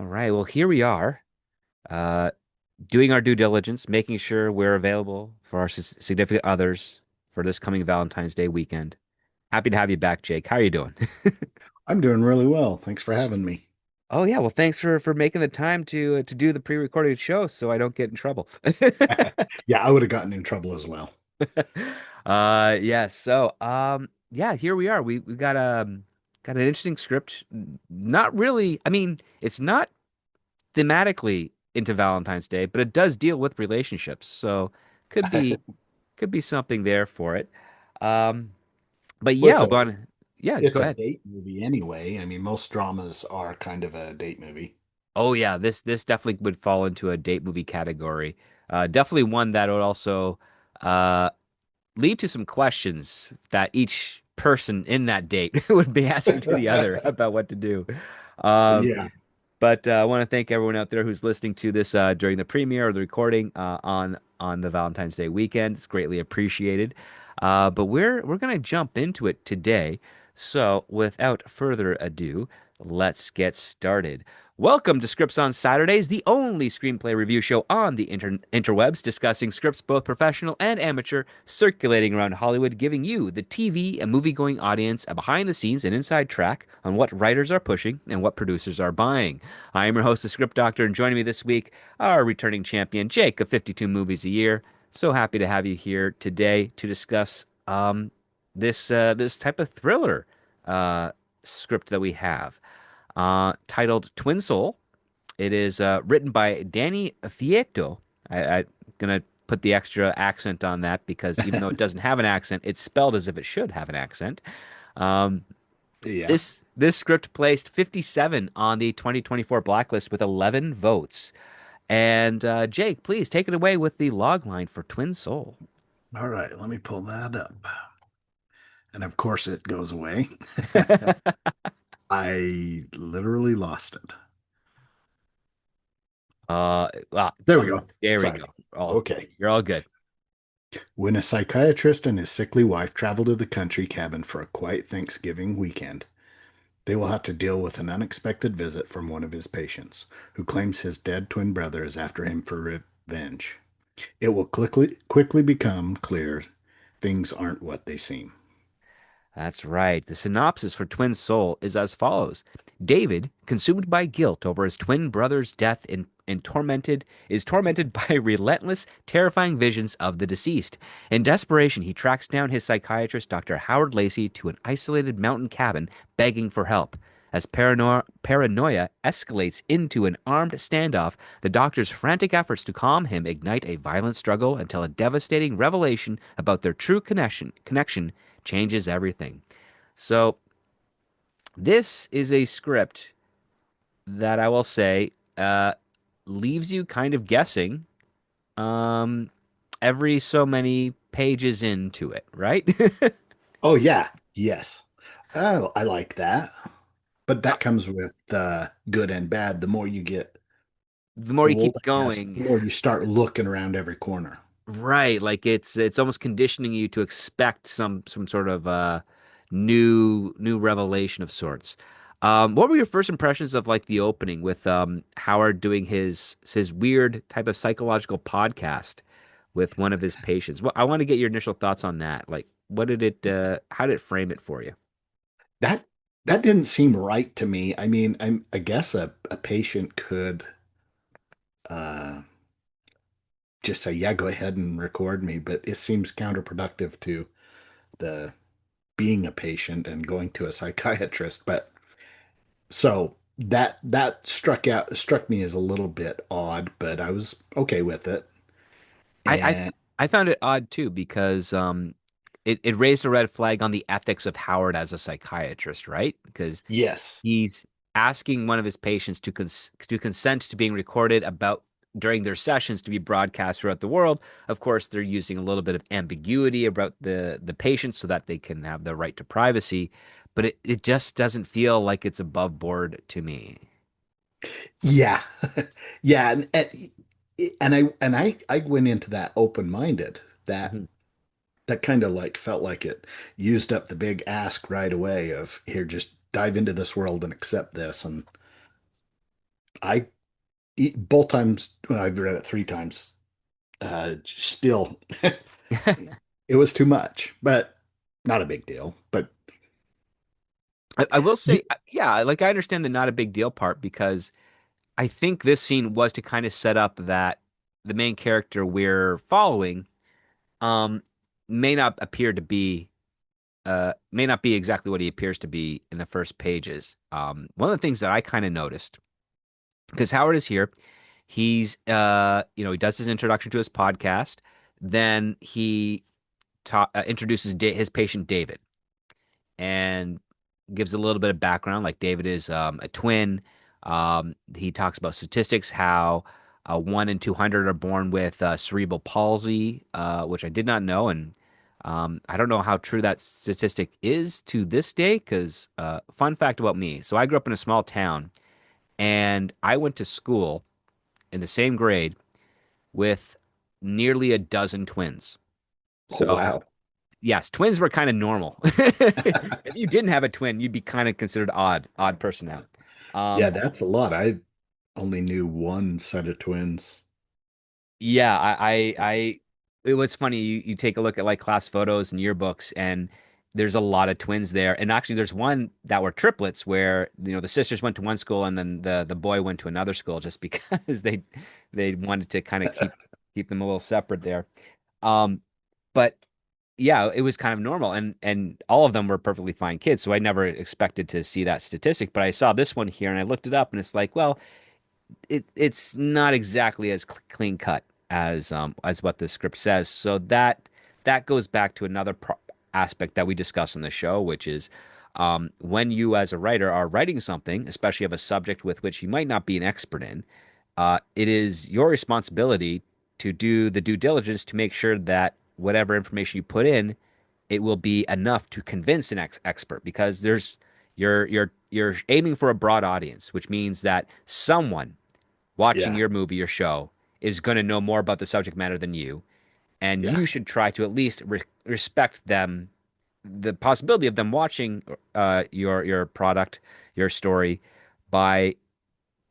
All right. Well, here we are, uh, doing our due diligence, making sure we're available for our significant others for this coming Valentine's Day weekend. Happy to have you back, Jake. How are you doing? I'm doing really well. Thanks for having me. Oh yeah. Well, thanks for making the time to do the pre-recorded show so I don't get in trouble. Yeah, I would have gotten in trouble as well. Yeah. Yeah, here we are. We got an interesting script. Not really. I mean, it's not thematically into Valentine's Day, but it does deal with relationships. So could be could be something there for it. Um, but Well, yeah, it's a yeah, it's go a ahead. date movie anyway. I mean, most dramas are kind of a date movie. Oh yeah, this definitely would fall into a date movie category. Definitely one that would also uh, lead to some questions that each person in that date would be asking to the other about what to do. Um, Yeah. But I want to thank everyone out there who's listening to this during the premiere or the recording on the Valentine's Day weekend. It's greatly appreciated. But we're gonna jump into it today. So without further ado, let's get started. Welcome to Scripts on Saturdays, the only screenplay review show on the interwebs, discussing scripts both professional and amateur, circulating around Hollywood, giving you, the TV and movie-going audience, a behind-the-scenes and inside track on what writers are pushing and what producers are buying. I am your host, the Script Doctor, and joining me this week, our returning champion, Jake, of 52 movies a year. So happy to have you here today to discuss this type of thriller uh, script that we have, titled Twin Soul. It is written by Dani Feito. I'm gonna put the extra accent on that because even though it doesn't have an accent, it's spelled as if it should have an accent. Um, Yeah. this script placed 57 on the 2024 blacklist with 11 votes. And Jake, please take it away with the log line for Twin Soul. All right, let me pull that up. And of course it goes away. I literally lost it. Well, There we go. there we Sorry. go. All Okay. you're all good. When a psychiatrist and his sickly wife travel to the country cabin for a quiet Thanksgiving weekend, they will have to deal with an unexpected visit from one of his patients, who claims his dead twin brother is after him for revenge. It will quickly become clear things aren't what they seem. That's right. The synopsis for Twin Soul is as follows. David, consumed by guilt over his twin brother's death and tormented by relentless, terrifying visions of the deceased. In desperation, he tracks down his psychiatrist, Dr. Howard Lacey, to an isolated mountain cabin, begging for help. As paranoia escalates into an armed standoff, the doctor's frantic efforts to calm him ignite a violent struggle until a devastating revelation about their true connection changes everything. So, this is a script that I will say leaves you kind of guessing um, every so many pages into it, right? Oh, yeah. Yes. Oh, I like that. But that comes with good and bad. The more you get The more you old, keep I guess, the going, more you start looking around every corner. right? Like it's almost conditioning you to expect some sort of new revelation of sorts. What were your first impressions of like the opening with Howard doing his weird type of psychological podcast with one of his patients? Well, I want to get your initial thoughts on that. Like, what did it how did it frame it for you? That that didn't seem right to me. I mean, I guess a patient could uh, just say, "Yeah, go ahead and record me," but it seems counterproductive to the being a patient and going to a psychiatrist. But so that struck me as a little bit odd, but I was okay with it. I I, And I found it odd too because it raised a red flag on the ethics of Howard as a psychiatrist, right? Because yes, he's asking one of his patients to consent to being recorded about during their sessions to be broadcast throughout the world. Of course, they're using a little bit of ambiguity about the patient so that they can have the right to privacy, but it just doesn't feel like it's above board to me. yeah, yeah, and I went into that open-minded. That Mhm. that kind of like felt like it used up the big ask right away of here, just dive into this world and accept this. And I both times, well, I've read it three times. Still, it was too much, but not a big deal. But I will say, you, yeah, like I understand the not a big deal part because I think this scene was to kind of set up that the main character we're following um may not appear to be may not be exactly what he appears to be in the first pages. One of the things that I kind of noticed because Howard is here, he's he does his introduction to his podcast, then he introduces his patient David and gives a little bit of background. Like David is a twin. He talks about statistics, how 1 in 200 are born with cerebral palsy, which I did not know, and I don't know how true that statistic is to this day. Because fun fact about me: so I grew up in a small town, and I went to school in the same grade with nearly a dozen twins. oh So wow, yes, twins were kind of normal. If you didn't have a twin, you'd be kind of considered odd person out. yeah, Um, that's a lot. I only knew one set of twins. yeah, it was funny. You take a look at like class photos and yearbooks, and there's a lot of twins there. And actually, there's one that were triplets where, the sisters went to one school and then the boy went to another school just because they wanted to kind of keep them a little separate there. Um, but yeah, it was kind of normal, and all of them were perfectly fine kids. So I never expected to see that statistic, but I saw this one here and I looked it up, and it's like, well, it's not exactly as clean cut as what the script says. So that goes back to another aspect that we discuss on the show, which is when you as a writer are writing something, especially of a subject with which you might not be an expert in, it is your responsibility to do the due diligence to make sure that whatever information you put in, it will be enough to convince an expert because you're aiming for a broad audience, which means that someone watching Yeah, your movie or show is going to know more about the subject matter than you, and yeah, you should try to at least respect them, the possibility of them watching your product, your story, by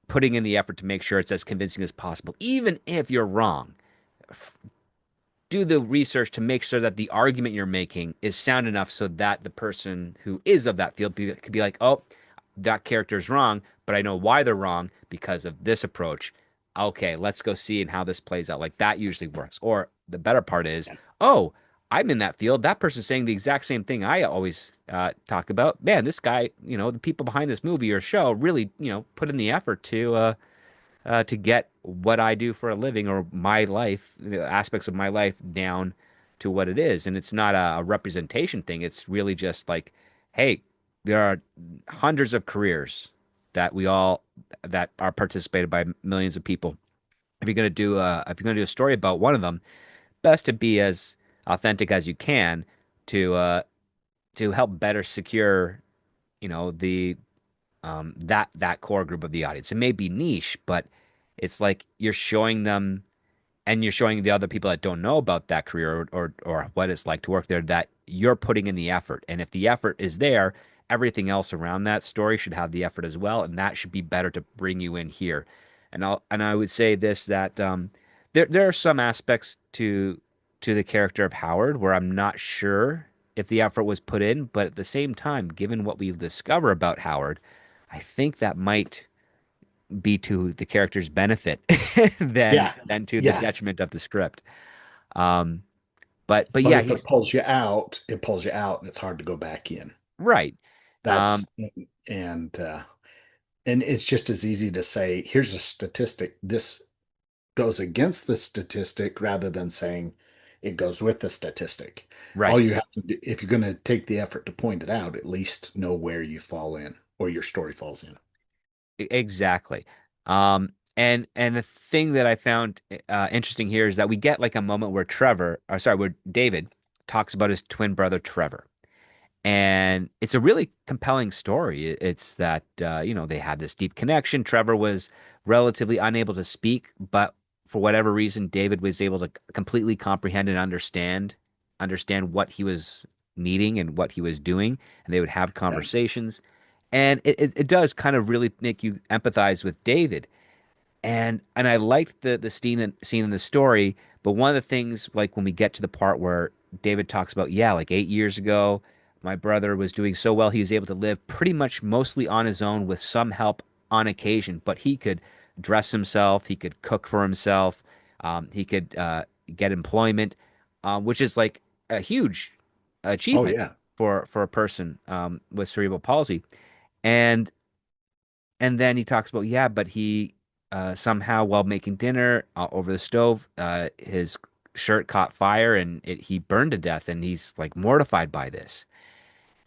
putting in the effort to make sure it's as convincing as possible, even if you're wrong. Do the research to make sure that the argument you're making is sound enough so that the person who is of that field could be like, oh, that character is wrong, but I know why they're wrong because of this approach. Okay, let's go see and how this plays out. Like that usually works. Or the better part is, oh, I'm in that field. That person's saying the exact same thing I always talk about. Man, this guy, the people behind this movie or show really, put in the effort to get what I do for a living or my life, aspects of my life down to what it is. And it's not a representation thing. It's really just like, hey, there are hundreds of careers that are participated by millions of people. If you're gonna do a story about one of them, best to be as authentic as you can to uh, to help better secure, that core group of the audience. It may be niche, but it's like you're showing them and you're showing the other people that don't know about that career or what it's like to work there that you're putting in the effort. And if the effort is there, everything else around that story should have the effort as well, and that should be better to bring you in here. And I would say this that there are some aspects to the character of Howard where I'm not sure if the effort was put in, but at the same time, given what we discover about Howard, I think that might be to the character's benefit than yeah, than to the yeah. detriment of the script. Um, but But yeah, if it he's pulls you out, it pulls you out, and it's hard to go back in. right. Um, That's and uh, and it's just as easy to say, here's a statistic. This goes against the statistic rather than saying it goes with the statistic. All right. you have to do, if you're going to take the effort to point it out, at least know where you fall in or your story falls in. Exactly. And the thing that I found interesting here is that we get like a moment where where David talks about his twin brother Trevor. And it's a really compelling story. It's that, they had this deep connection. Trevor was relatively unable to speak, but for whatever reason, David was able to completely comprehend and understand what he was needing and what he was doing. And they would have Yeah. conversations. And it does kind of really make you empathize with David. And I liked the scene in the story, but one of the things, like when we get to the part where David talks about, yeah, like 8 years ago, my brother was doing so well, he was able to live pretty much mostly on his own with some help on occasion, but he could dress himself, he could cook for himself, he could get employment, which is like a huge Oh achievement yeah. for a person with cerebral palsy. And and then he talks about, yeah, but he somehow, while making dinner over the stove, his shirt caught fire and he burned to death. And he's like mortified by this.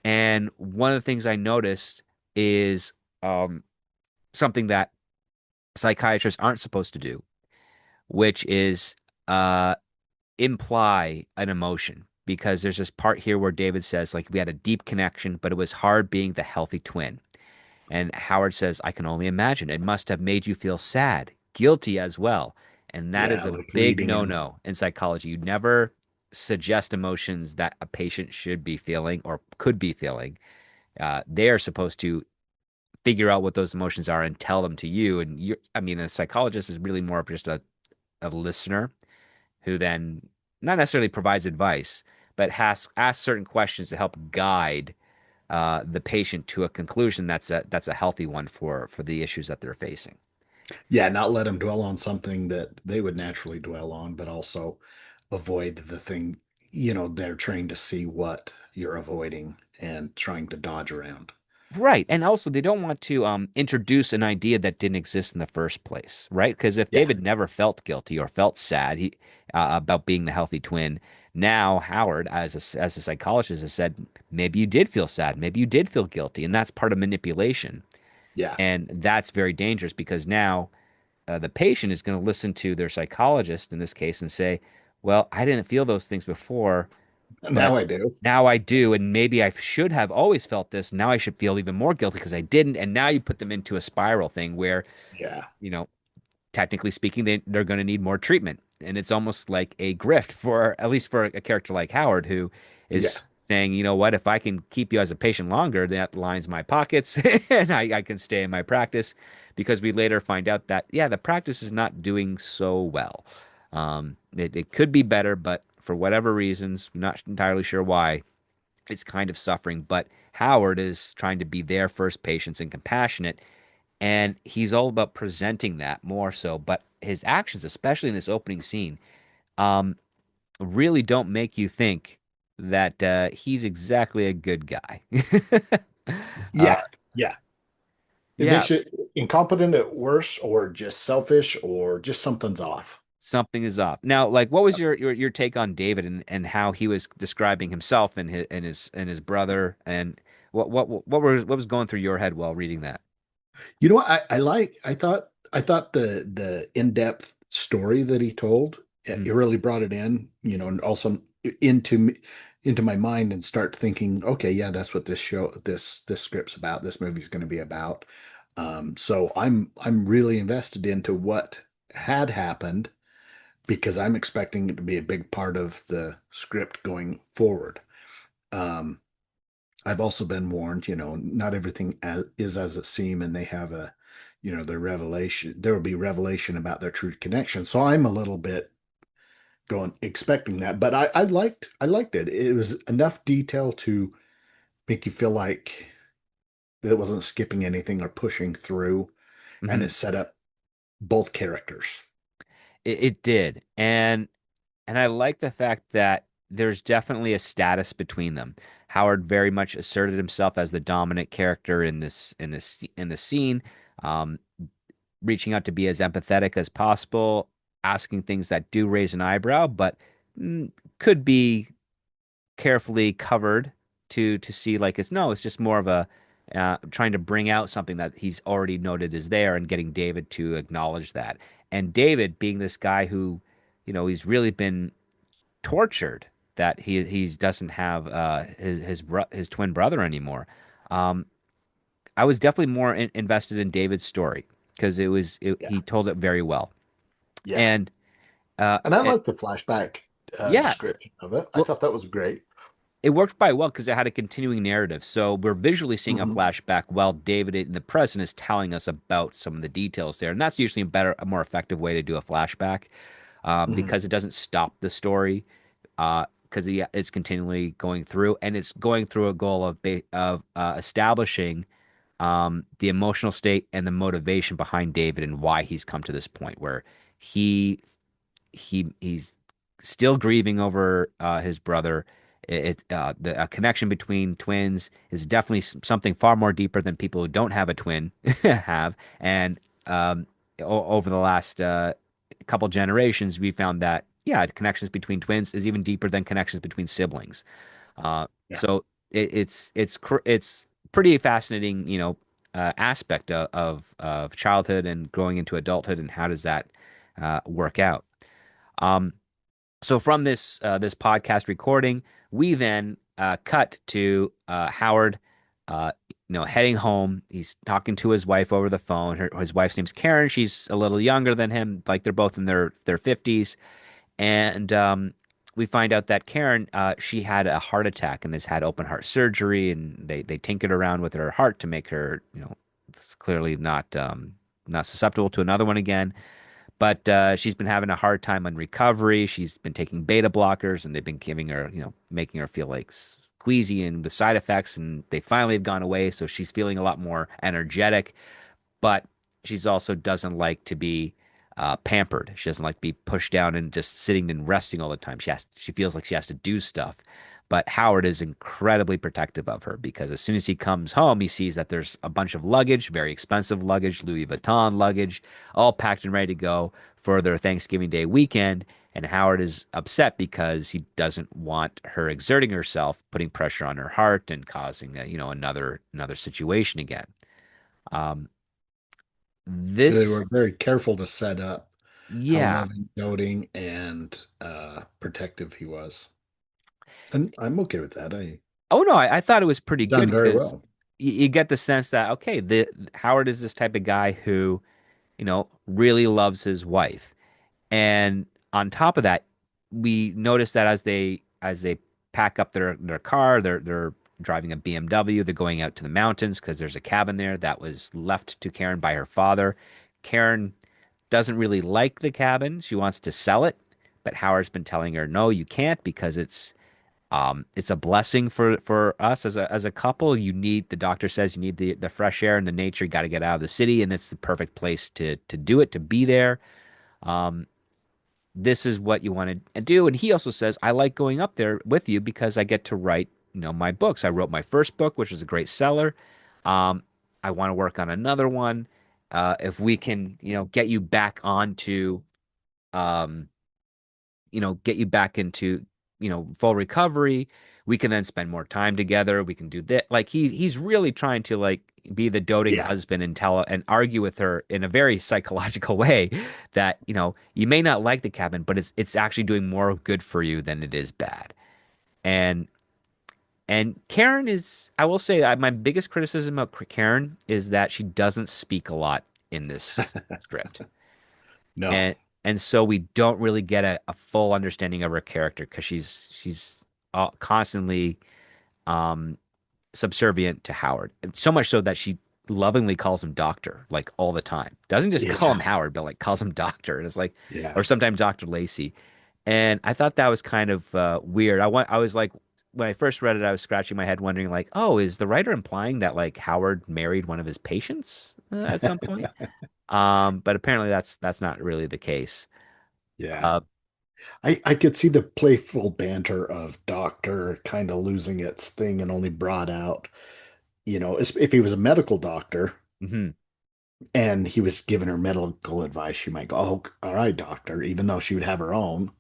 And one of the things I noticed is um, something that psychiatrists aren't supposed to do, which is uh, imply an emotion. Because there's this part here where David says, like, we had a deep connection, but it was hard being the healthy twin. And Howard says, I can only imagine. It must have made you feel sad, guilty as well. And that is Yeah, a like big leading him. no-no in psychology. You never suggest emotions that a patient should be feeling or could be feeling. They are supposed to figure out what those emotions are and tell them to you. And you, I mean, a psychologist is really more of just a listener who then not necessarily provides advice, but has asks certain questions to help guide the patient to a conclusion that's a healthy one for the issues that they're facing. Yeah, not let them dwell on something that they would naturally dwell on, but also avoid the thing, they're trained to see what you're avoiding and trying to dodge around. Right. And also, they don't want to introduce an idea that didn't exist in the first place, right? Because if Yeah, David never felt guilty or felt sad about being the healthy twin, now Howard, as a psychologist, has said, maybe you did feel sad, maybe you did feel guilty, and that's part of manipulation. yeah. And that's very dangerous because now the patient is going to listen to their psychologist in this case and say, well, I didn't feel those things before, but Now I do. now I do. And maybe I should have always felt this. Now I should feel even more guilty because I didn't. And now you put them into a spiral thing where, Yeah, you know, technically speaking, they're going to need more treatment. And it's almost like a grift for, at least for a character like Howard, who yeah, is saying, you know what, if I can keep you as a patient longer, that lines my pockets and I can stay in my practice because we later find out that, yeah, the practice is not doing so well. It could be better, but for whatever reasons, I'm not entirely sure why, it's kind of suffering. But Howard is trying to be their first patience and compassionate. And he's all about presenting that more so. But his actions, especially in this opening scene, um, really don't make you think that he's exactly a good guy. uh, yeah, yeah. It yeah, makes you incompetent at worst, or just selfish, or just something's off. something is off. Now, like, what was your take on David and how he was describing himself and his brother and what was going through your head while reading that? You know what I thought the in-depth story that he told, it Mm, really brought it in, and also into my mind and start thinking, okay, yeah, that's what this script's about, this movie's going to be about. So I'm really invested into what had happened because I'm expecting it to be a big part of the script going forward. Um, I've also been warned, not everything is as it seems, and they have their revelation. There will be revelation about their true connection. So I'm a little bit going expecting that, but I liked it. It was enough detail to make you feel like it wasn't skipping anything or pushing through, and it mhm. set up both characters. It did, and I like the fact that there's definitely a status between them. Howard very much asserted himself as the dominant character in this scene, um, reaching out to be as empathetic as possible, asking things that do raise an eyebrow, but mm, could be carefully covered to see like it's just more of a trying to bring out something that he's already noted is there and getting David to acknowledge that. And David being this guy who, he's really been tortured that he doesn't have his twin brother anymore. Um, I was definitely more invested in David's story because Yeah, he told it very well. yeah, And uh, and I it, like the flashback yeah, description of it. I well, thought that was great. it worked quite well because it had a continuing narrative. So we're visually seeing a Hmm. flashback while David in the present is telling us about some of the details there, and that's usually a more effective way to do a flashback, Hmm. because it doesn't stop the story, because it's continually going through, and it's going through a goal of establishing the emotional state and the motivation behind David and why he's come to this point where he he's still grieving over his brother. The a connection between twins is definitely something far more deeper than people who don't have a twin have. And over the last couple generations, we found that yeah, connections between twins is even deeper than connections between siblings. Yeah. So it's pretty fascinating, aspect of childhood and growing into adulthood, and how does that work out? Um, so from this podcast recording, we then cut to Howard, heading home. He's talking to his wife over the phone. His wife's name's Karen. She's a little younger than him, like they're both in their 50s. And we find out that Karen, she had a heart attack and has had open heart surgery, and they tinkered around with her heart to make her, clearly not susceptible to another one again. But she's been having a hard time on recovery. She's been taking beta blockers, and they've been giving her, making her feel like queasy and with side effects. And they finally have gone away, so she's feeling a lot more energetic. But she's also doesn't like to be pampered. She doesn't like to be pushed down and just sitting and resting all the time. She feels like she has to do stuff. But Howard is incredibly protective of her because as soon as he comes home, he sees that there's a bunch of luggage, very expensive luggage, Louis Vuitton luggage, all packed and ready to go for their Thanksgiving Day weekend. And Howard is upset because he doesn't want her exerting herself, putting pressure on her heart and causing another situation again. Um, They were this, very careful to set up how yeah. loving, doting, and protective he was. And I'm okay with that. Oh no, I thought it was pretty He's done good very because well. you get the sense that okay, the Howard is this type of guy who, really loves his wife. And on top of that, we notice that as they pack up their car, they're driving a BMW, they're going out to the mountains because there's a cabin there that was left to Karen by her father. Karen doesn't really like the cabin. She wants to sell it, but Howard's been telling her, no, you can't because it's a blessing for us as a couple. The doctor says you need the fresh air and the nature. You got to get out of the city, and it's the perfect place to do it, to be there. Um, this is what you want to do. And he also says, I like going up there with you because I get to write, my books. I wrote my first book, which was a great seller. Um, I want to work on another one. If we can, get you back onto, um, get you back into, full recovery. We can then spend more time together. We can do that. Like he's really trying to like be the doting Yeah. husband and tell and argue with her in a very psychological way that, you may not like the cabin, but it's actually doing more good for you than it is bad. And and Karen is, I will say, my biggest criticism of Karen is that she doesn't speak a lot in this script. No. and and so we don't really get a full understanding of her character because she's constantly um subservient to Howard, and so much so that she lovingly calls him doctor like all the time. Doesn't just call him Yeah. Howard, but like calls him doctor, and it's like, Yeah. or sometimes Dr. Lacey. And I thought that was kind of weird. I was like, when I first read it, I was scratching my head, wondering like, oh, is the writer implying that like Howard married one of his patients at some point? But apparently that's not really the case. Yeah. Uh, I could see the playful banter of Doctor kind of losing its thing and only brought out, if he was a medical doctor mhm. and he was giving her medical advice, she might go, "Oh, all right, doctor," even though she would have her own,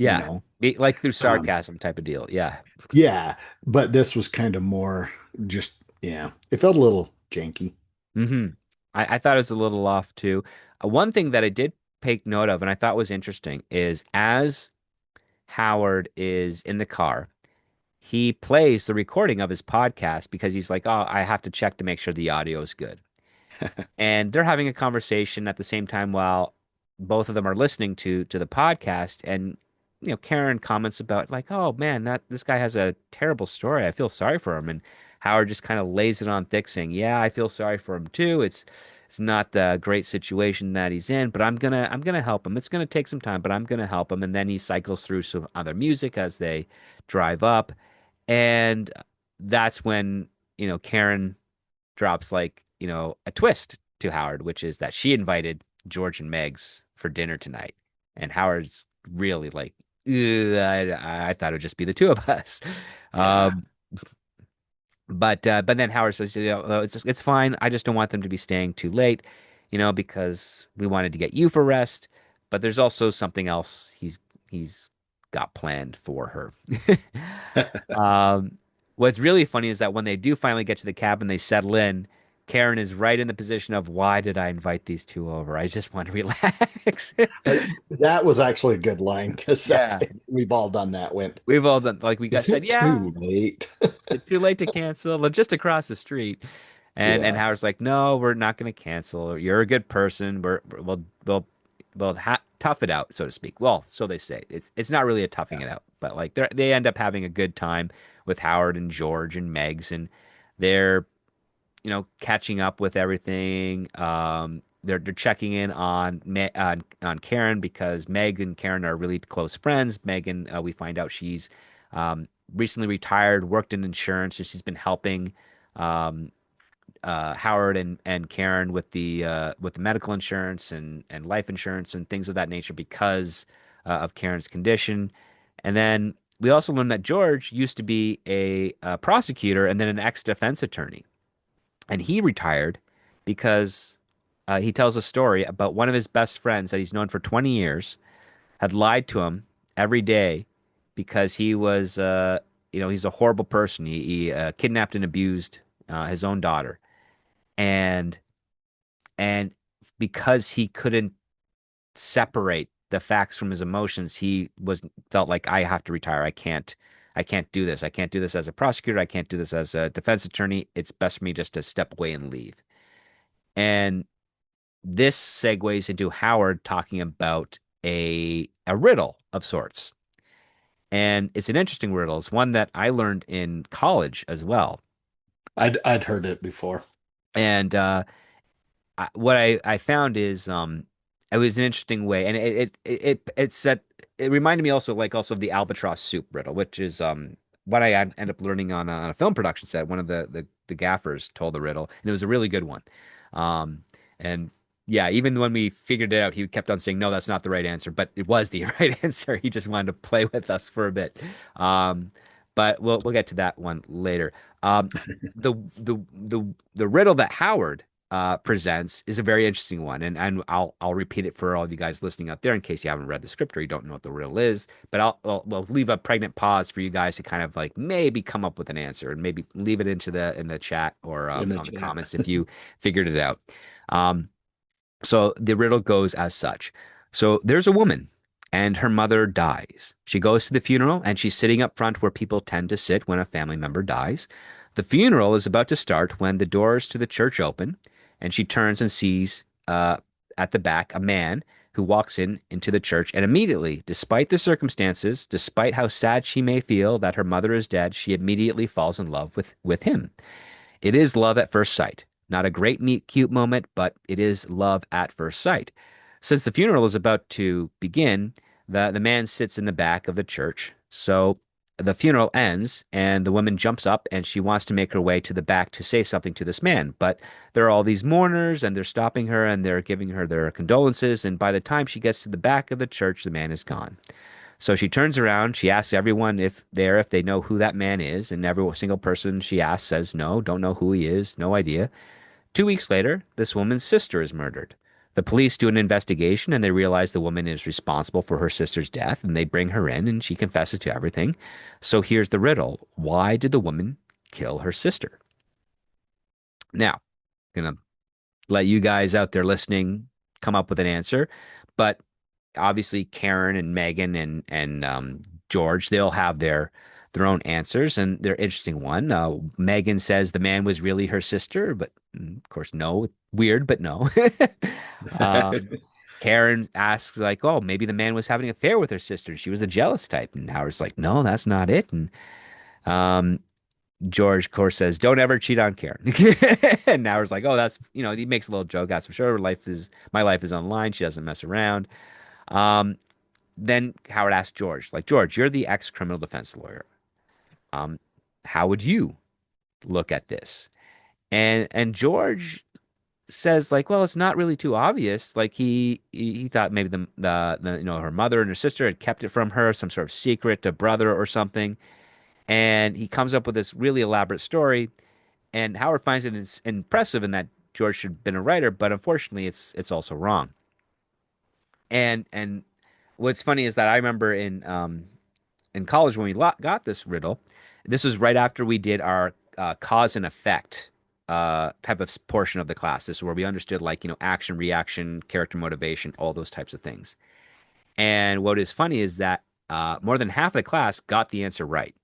you Yeah, know. like through Um, sarcasm type of deal. Yeah. yeah, but this was kind of more just, yeah, it felt a little janky. hmm I thought it was a little off too. One thing that I did take note of, and I thought was interesting, is as Howard is in the car, he plays the recording of his podcast because he's like, "Oh, I have to check to make sure the audio is good." And they're having a conversation at the same time while both of them are listening to the podcast, and Karen comments about like, oh man, that this guy has a terrible story. I feel sorry for him. And Howard just kind of lays it on thick, saying, yeah, I feel sorry for him too. It's not the great situation that he's in, but I'm gonna help him. It's gonna take some time, but I'm gonna help him. And then he cycles through some other music as they drive up, and that's when, Karen drops like, a twist to Howard, which is that she invited George and Megs for dinner tonight. And Howard's really like, "Ugh, I thought it would just be the two of us." Yeah. Um, but then Howard says, it's fine. I just don't want them to be staying too late, because we wanted to get you for rest. But there's also something else he's got planned for her. Um, what's really funny is that when they do finally get to the cabin, they settle in. Karen is right in the position of, why did I invite these two over? I just want to relax. That was actually a good line because Yeah, we've all done that. Went, we've all done like we got is said, it yeah, too late? it's too late to cancel. They're just across the street. And Yeah. Howard's like, no, we're not going to cancel. You're a good person. We'll tough it out, so to speak. Well, so they say. It's not really a toughing Yeah. it out, but like they end up having a good time with Howard and George and Megs, and they're catching up with everything. They're checking in on Karen because Meg and Karen are really close friends. Megan, we find out she's recently retired, worked in insurance, and she's been helping um, Howard and Karen with the medical insurance and life insurance and things of that nature because of Karen's condition. And then we also learned that George used to be a prosecutor and then an ex-defense attorney, and he retired because he tells a story about one of his best friends that he's known for 20 years had lied to him every day because he's a horrible person. He kidnapped and abused his own daughter, and and because he couldn't separate the facts from his emotions, he was felt like, I have to retire. I can't do this. I can't do this as a prosecutor. I can't do this as a defense attorney. It's best for me just to step away and leave. And this segues into Howard talking about a riddle of sorts. And it's an interesting riddle. It's one that I learned in college as well. I'd heard it before. And what I found is it was an interesting way, and it said it reminded me also of the albatross soup riddle, which is what I end up learning on a film production set. One of the gaffers told the riddle, and it was a really good one. And yeah, even when we figured it out, he kept on saying, no, that's not the right answer, but it was the right answer. He just wanted to play with us for a bit. Um, but we'll get to that one later. The riddle that Howard presents is a very interesting one, and I'll repeat it for all of you guys listening out there in case you haven't read the script or you don't know what the riddle is. But we'll leave a pregnant pause for you guys to kind of like maybe come up with an answer and maybe leave it in the chat or In the on the chat. comments if you figured it out. Um, so the riddle goes as such. So there's a woman and her mother dies. She goes to the funeral and she's sitting up front where people tend to sit when a family member dies. The funeral is about to start when the doors to the church open and she turns and sees at the back a man who walks into the church, and immediately, despite the circumstances, despite how sad she may feel that her mother is dead, she immediately falls in love with him. It is love at first sight. Not a great meet cute moment, but it is love at first sight. Since the funeral is about to begin, the man sits in the back of the church. So the funeral ends, and the woman jumps up and she wants to make her way to the back to say something to this man. But there are all these mourners, and they're stopping her and they're giving her their condolences. And by the time she gets to the back of the church, the man is gone. So she turns around, she asks everyone if they know who that man is, and every single person she asks says no, don't know who he is, no idea. 2 weeks later, this woman's sister is murdered. The police do an investigation and they realize the woman is responsible for her sister's death, and they bring her in and she confesses to everything. So here's the riddle. Why did the woman kill her sister? Now, gonna let you guys out there listening come up with an answer, but obviously Karen and Megan and George, they'll have their own answers, and they're interesting one. Megan says the man was really her sister, but of course, no. Weird, but no. Um, Karen asks like, "Oh, maybe the man was having an affair with her sister. She was a jealous type." And Howard's like, "No, that's not it." And um, George, of course, says, "Don't ever cheat on Karen." And Howard's like, "Oh, that's he makes a little joke. That's for sure. My life is online. She doesn't mess around." Um, then Howard asks George, like, "George, you're the ex-criminal defense lawyer. Um, how would you look at this?" And George says like, well, it's not really too obvious. Like he thought maybe the her mother and her sister had kept it from her, some sort of secret, a brother or something. And he comes up with this really elaborate story. And Howard finds it impressive in that George should have been a writer, but unfortunately, it's also wrong. And what's funny is that I remember in college when we got this riddle. This was right after we did our cause and effect type of portion of the class. This is where we understood like, action, reaction, character motivation, all those types of things. And what is funny is that more than half of the class got the answer right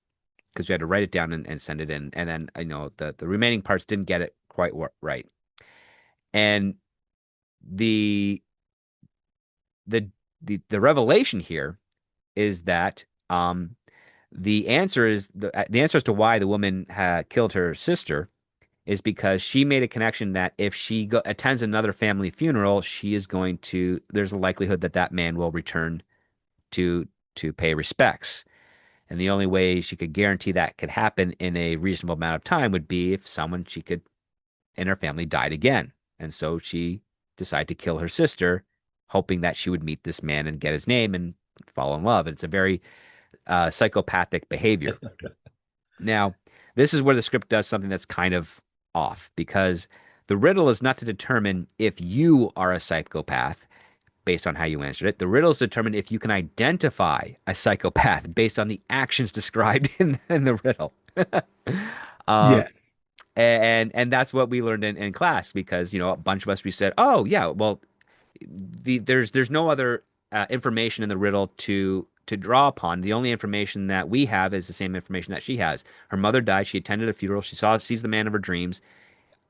because we had to write it down and send it in. And then, the remaining parts didn't get it quite right. And the the the revelation here is that the answer as to why the woman had killed her sister is because she made a connection that if attends another family funeral, there's a likelihood that that man will return to pay respects. And the only way she could guarantee that could happen in a reasonable amount of time would be if someone she could in her family died again. And so she decided to kill her sister, hoping that she would meet this man and get his name and fall in love. It's a very psychopathic behavior. Now, this is where the script does something that's kind of off because the riddle is not to determine if you are a psychopath based on how you answered it. The riddle is to determine if you can identify a psychopath based on the actions described in the riddle. Um, Yes. and that's what we learned in class because, a bunch of us, we said, oh, yeah, well, there's no other information in the riddle to draw upon. The only information that we have is the same information that she has. Her mother died. She attended a funeral. Sees the man of her dreams,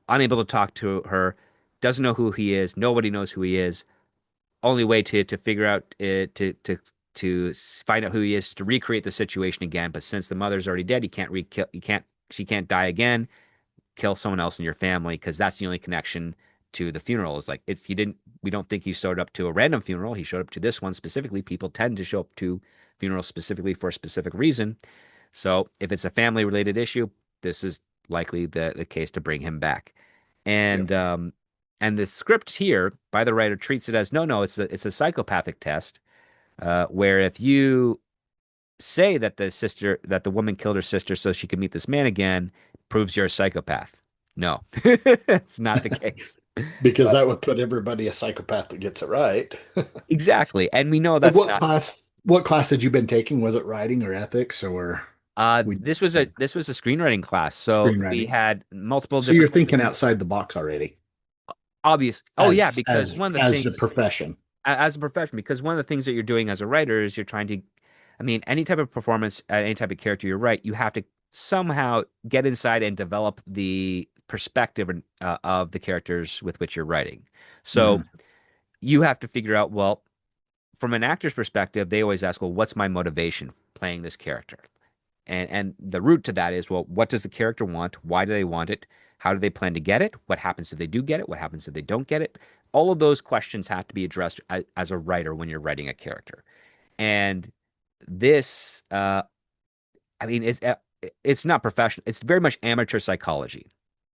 unable to talk to her, doesn't know who he is. Nobody knows who he is. Only way to figure out to find out who he is to recreate the situation again. But since the mother's already dead, she can't die again. Kill someone else in your family because that's the only connection to the funeral. Is like it's he didn't we don't think he showed up to a random funeral. He showed up to this one specifically. People tend to show up to funerals specifically for a specific reason. So if it's a family related issue, this is likely the case to bring him back. Yep. And the script here by the writer treats it as no, it's a psychopathic test where if you say that the woman killed her sister so she could meet this man again, proves you're a psychopath. No, it's not the case. Because But that would put everybody a psychopath that gets it right. exactly, and we know And that's not. what class had you been taking? Was it writing or ethics or we This was a screenwriting class, so we screenwriting? had multiple So you're different types of thinking outside the box already obvious. Oh yeah, as because one of the the things profession. as a profession, because one of the things that you're doing as a writer is you're trying to, I mean, any type of performance, any type of character you write, you have to somehow get inside and develop the perspective of the characters with which you're writing. So Mhm. you have to figure out, well, from an actor's perspective, they always ask, well, what's my motivation playing this character? And the root to that is, well, what does the character want? Why do they want it? How do they plan to get it? What happens if they do get it? What happens if they don't get it? All of those questions have to be addressed as a writer when you're writing a character. And this, I mean, it's not professional. It's very much amateur psychology,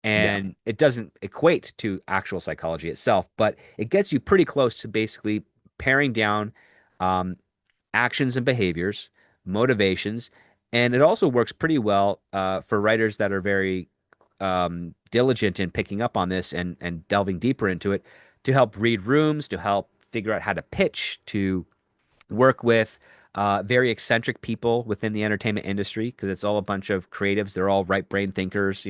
Yeah. and it doesn't equate to actual psychology itself, but it gets you pretty close to basically paring down um, actions and behaviors, motivations, and it also works pretty well for writers that are very diligent in picking up on this and delving deeper into it to help read rooms, to help figure out how to pitch, to work with very eccentric people within the entertainment industry because it's all a bunch of creatives. They're all right brain thinkers,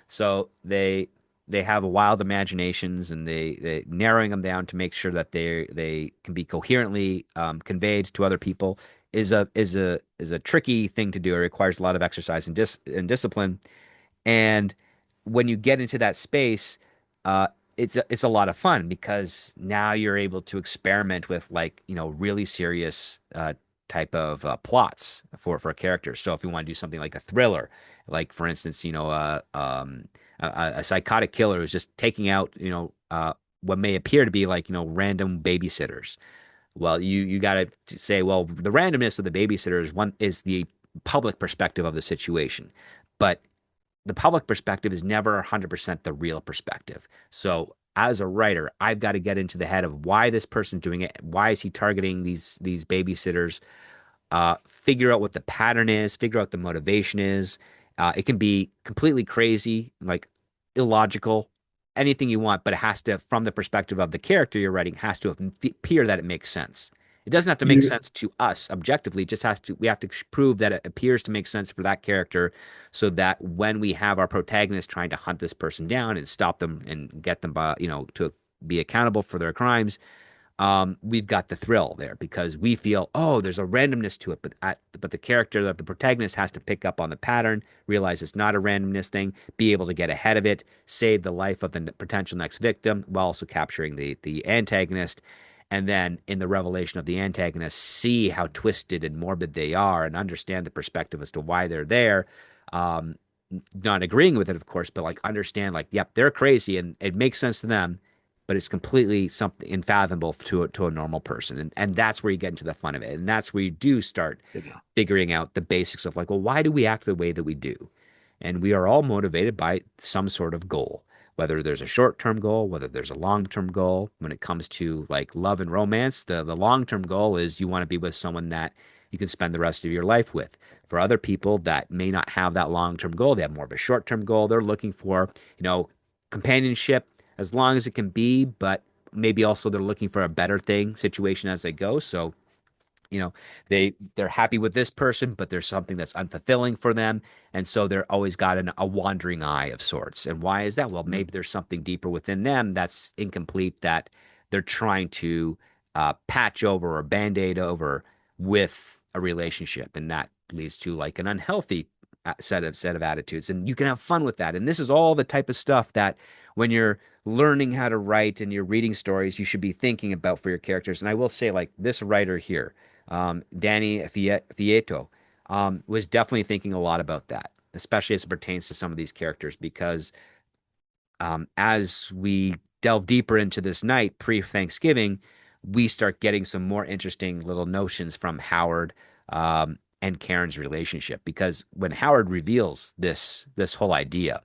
so they have wild imaginations and they narrowing them down to make sure that they can be coherently conveyed to other people is a tricky thing to do. It requires a lot of exercise and discipline. And when you get into that space, uh, it's a lot of fun because now you're able to experiment with like, really serious type of plots for characters. So if you want to do something like a thriller, like for instance, a psychotic killer who's just taking out, what may appear to be like, random babysitters. Well, you got to say, well, the randomness of the babysitter is the public perspective of the situation, but the public perspective is never 100% the real perspective. So as a writer, I've got to get into the head of why this person's doing it. Why is he targeting these babysitters? Figure out what the pattern is, figure out the motivation is. It can be completely crazy, like illogical, anything you want, but it has to, from the perspective of the character you're writing, has to appear that it makes sense. It doesn't have to make You sense to us objectively. It just has to, we have to prove that it appears to make sense for that character so that when we have our protagonist trying to hunt this person down and stop them and get them by, to be accountable for their crimes, we've got the thrill there because we feel, oh, there's a randomness to it, but the character of the protagonist has to pick up on the pattern, realize it's not a randomness thing, be able to get ahead of it, save the life of the potential next victim while also capturing the antagonist. And then in the revelation of the antagonist, see how twisted and morbid they are and understand the perspective as to why they're there. Um, Not agreeing with it, of course, but like understand, like, yep, they're crazy and it makes sense to them, but it's completely something unfathomable to a normal person. And that's where you get into the fun of it. And that's where you do start know, figuring out the basics of like, well, why do we act the way that we do? And we are all motivated by some sort of goal, whether there's a short-term goal, whether there's a long-term goal. When it comes to like love and romance, the long-term goal is you want to be with someone that you can spend the rest of your life with. For other people that may not have that long-term goal, they have more of a short-term goal. They're looking for, companionship as long as it can be, but maybe also they're looking for a better thing situation as they go. So you know they're happy with this person, but there's something that's unfulfilling for them, and so they're always got a wandering eye of sorts. And why is that? Well, maybe there's something deeper within them that's incomplete that they're trying to patch over or band-aid over with a relationship, and that leads to like an unhealthy set of attitudes, and you can have fun with that. And this is all the type of stuff that when you're learning how to write and you're reading stories, you should be thinking about for your characters. And I will say, like this writer here, Dani Feito, was definitely thinking a lot about that, especially as it pertains to some of these characters, because as we delve deeper into this night pre-Thanksgiving, we start getting some more interesting little notions from Howard and Karen's relationship. Because when Howard reveals this whole idea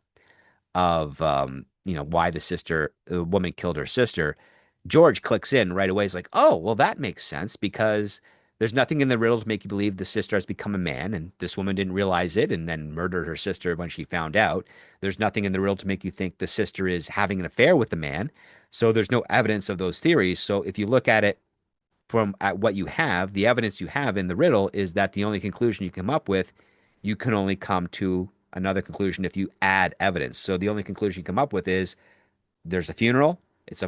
of why the woman killed her sister, George clicks in right away. He's like, oh, well, that makes sense because there's nothing in the riddle to make you believe the sister has become a man, and this woman didn't realize it and then murdered her sister when she found out. There's nothing in the riddle to make you think the sister is having an affair with the man. So there's no evidence of those theories. So if you look at it from at what you have, the evidence you have in the riddle is that the only conclusion you come up with, you can only come to another conclusion if you add evidence. So the only conclusion you come up with is there's a funeral. It's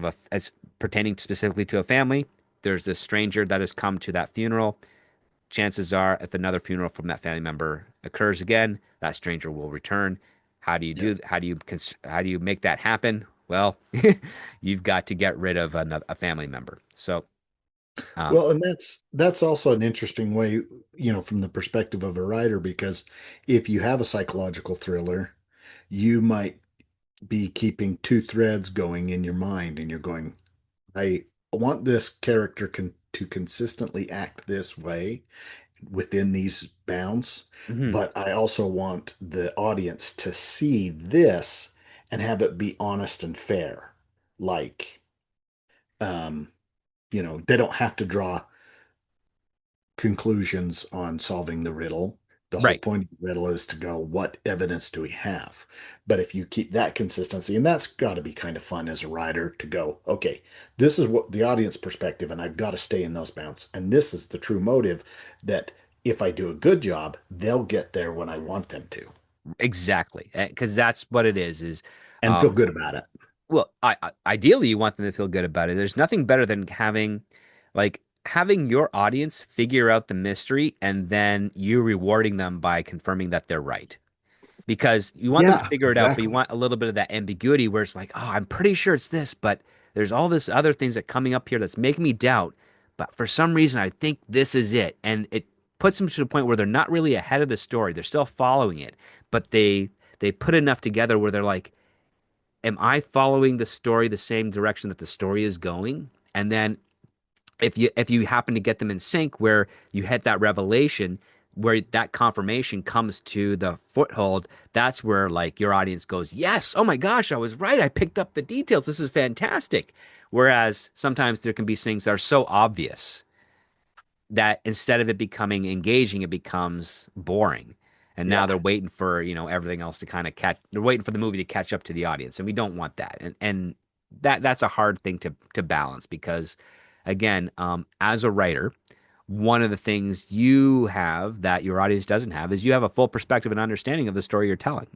pertaining specifically to a family. There's this stranger that has come to that funeral. Chances are, if another funeral from that family member occurs again, that stranger will return. yeah. How do you make that happen? Well, you've got to get rid of a family member. So, um, Well, and that's also an interesting way, from the perspective of a writer, because if you have a psychological thriller, you might be keeping two threads going in your mind, and you're going, I want this character to consistently act this way within these bounds, mhm. but I also want the audience to see this and have it be honest and fair. Like, um, they don't have to draw conclusions on solving the riddle. The whole Right. point of the riddle is to go, what evidence do we have? But if you keep that consistency, and that's got to be kind of fun as a writer to go, okay, this is what the audience perspective, and I've got to stay in those bounds. And this is the true motive that if I do a good job, they'll get there when I want them to Exactly. Because that's what it is, and feel um, good about it. well, ideally you want them to feel good about it. There's nothing better than having your audience figure out the mystery and then you rewarding them by confirming that they're right. because you want them to Yeah, figure it out, but you exactly. want a little bit of that ambiguity where it's like, oh, I'm pretty sure it's this, but there's all this other things that coming up here that's making me doubt. But for some reason, I think this is it, and it puts them to the point where they're not really ahead of the story. They're still following it, but they put enough together where they're like, am I following the story the same direction that the story is going? And then if you happen to get them in sync where you hit that revelation where that confirmation comes to the foothold, that's where like your audience goes, yes, oh my gosh, I was right, I picked up the details, this is fantastic. Whereas sometimes there can be things that are so obvious that instead of it becoming engaging, it becomes boring. And now Yeah. they're waiting for, everything else to kind of catch, they're waiting for the movie to catch up to the audience. And we don't want that. And that's a hard thing to balance because again, as a writer, one of the things you have that your audience doesn't have is you have a full perspective and understanding of the story you're telling.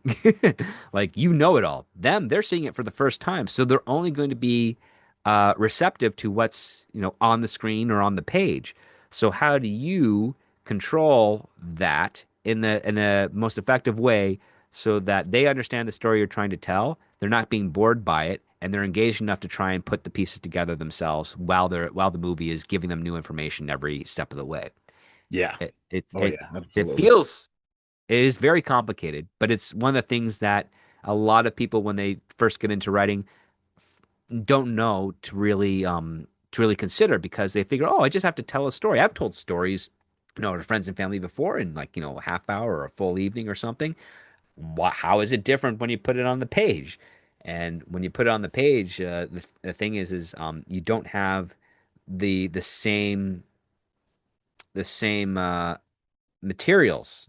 Like you know it all. They're seeing it for the first time, so they're only going to be receptive to what's on the screen or on the page. So how do you control that in the most effective way so that they understand the story you're trying to tell? They're not being bored by it, and they're engaged enough to try and put the pieces together themselves while the movie is giving them new information every step of the way. Yeah. It it Oh it yeah, it absolutely. feels it is very complicated, but it's one of the things that a lot of people when they first get into writing don't know to really consider because they figure, oh, I just have to tell a story. I've told stories, to friends and family before in like, a half hour or a full evening or something. How is it different when you put it on the page? And when you put it on the page, the thing is you don't have the same materials.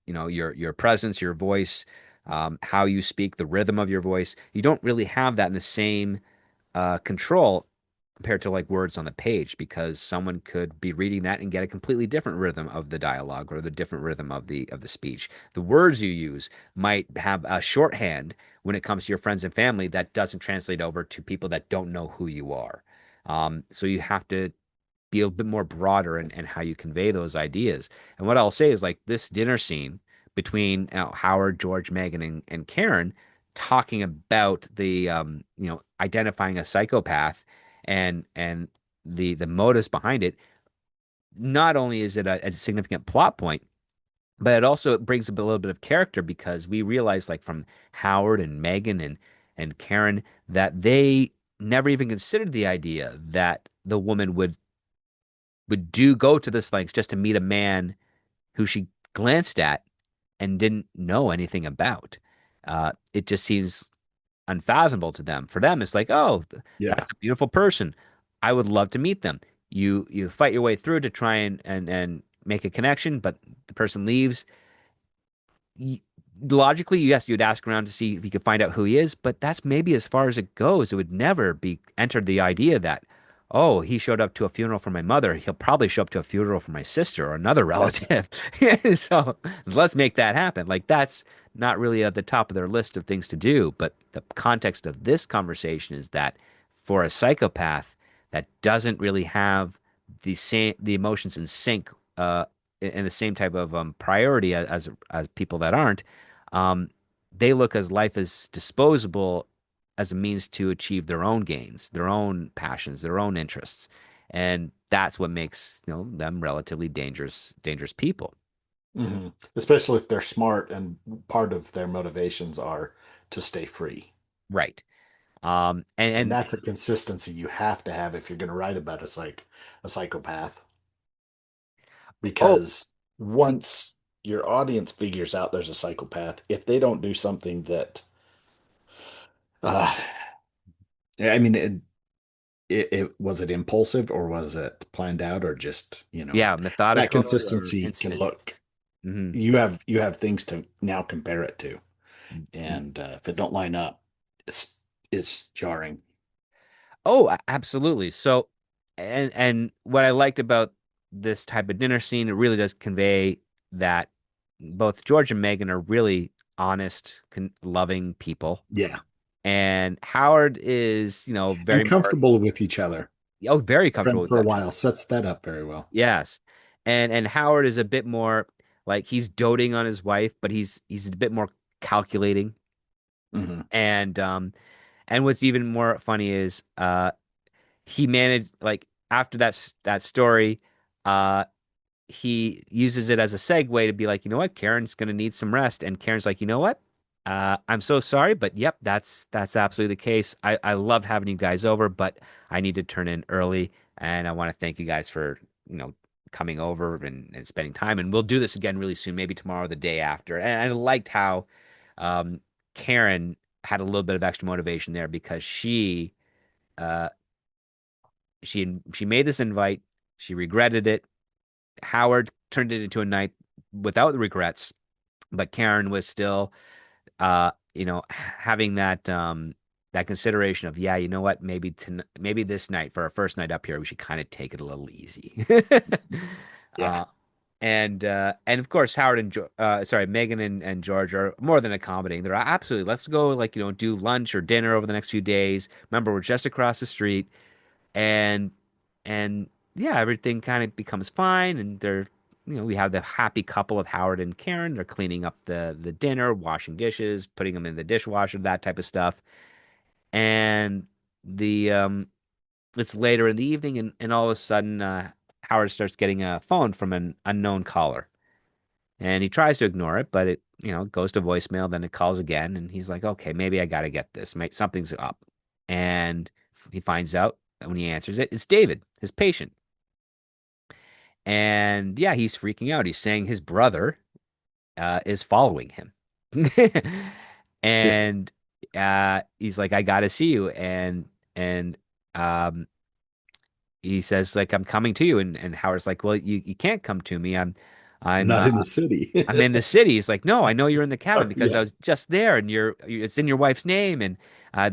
Your presence, your voice, how you speak, the rhythm of your voice. You don't really have that in the same control compared to like words on the page because someone could be reading that and get a completely different rhythm of the dialogue or the different rhythm of the speech. The words you use might have a shorthand when it comes to your friends and family that doesn't translate over to people that don't know who you are. So you have to be a bit more broader in how you convey those ideas. And what I'll say is like this dinner scene between Howard, George, Megan, and Karen talking about identifying a psychopath and the motives behind it. Not only is it a significant plot point, but it also brings a little bit of character because we realize like from Howard and Megan and Karen that they never even considered the idea that the woman would do go to this lengths just to meet a man who she glanced at and didn't know anything about. It just seems unfathomable to them. For them, it's like, oh, Yeah. that's a beautiful person. I would love to meet them. You fight your way through to try and make a connection, but the person leaves y- logically, yes, you'd ask around to see if you could find out who he is, but that's maybe as far as it goes. It would never be entered the idea that, oh, he showed up to a funeral for my mother. He'll probably show up to a funeral for my sister or another relative. So let's make that happen. Like that's not really at the top of their list of things to do. But the context of this conversation is that for a psychopath that doesn't really have the emotions in sync, in the same type of priority as people that aren't, um, they look as life as disposable as a means to achieve their own gains, their own passions, their own interests, and that's what makes them relatively dangerous people. Especially if they're smart and part of their motivations are to stay free. Right. Um, and And and that's a consistency you have to have if you're going to write about a psychopath. oh, Because once your audience figures out there's a psychopath, if they don't do something that, uh, I mean, it was it impulsive or was it planned out or just, yeah, that methodical or consistency can instant. look, Hmm. you have things to now compare it to. And if it don't line up, it's jarring. Oh, absolutely. So, and what I liked about this type of dinner scene, it really does convey that both George and Megan are really honest, loving people, Yeah. and Howard is, And very more, comfortable with each other. very comfortable Friends with for a each while other. sets that up very well. Yes, and Howard is a bit more like he's doting on his wife, but he's a bit more. calculating. Hmm. And what's even more funny is he managed like after that story, uh he uses it as a segue to be like, you know what, Karen's gonna need some rest. And Karen's like, you know what? I'm so sorry, but yep, that's absolutely the case. I loved having you guys over, but I need to turn in early, and I want to thank you guys for, you know, coming over and spending time. And we'll do this again really soon, maybe tomorrow or the day after. And I liked how um Karen had a little bit of extra motivation there because uh she made this invite, she regretted it. Howard turned it into a night without regrets, but Karen was still, you know, having that consideration of, yeah, you know what, maybe this night for our first night up here, we should kind of take it a little easy. Yeah. uh, and of course, Howard and sorry, Megan and George are more than accommodating. They're absolutely, let's go, like, you know, do lunch or dinner over the next few days. Remember, we're just across the street, and yeah, everything kind of becomes fine, and they're, you know, we have the happy couple of Howard and Karen. They're cleaning up the dinner, washing dishes, putting them in the dishwasher, that type of stuff. And the it's later in the evening, and all of a sudden, Howard starts getting a phone from an unknown caller, and he tries to ignore it, but it, you know, goes to voicemail. Then it calls again, and he's like, okay, maybe I got to get this. Something's up. And he finds out when he answers it, it's David, his patient. And yeah, he's freaking out. He's saying his brother is following him. And he's like, I gotta see you. And um, he says, like, I'm coming to you. And Howard's like, well, you can't come to me. I'm I'm not in the city. I'm in the city. He's like, no, I know you're in the cabin because I Yeah. was just there, and it's in your wife's name, and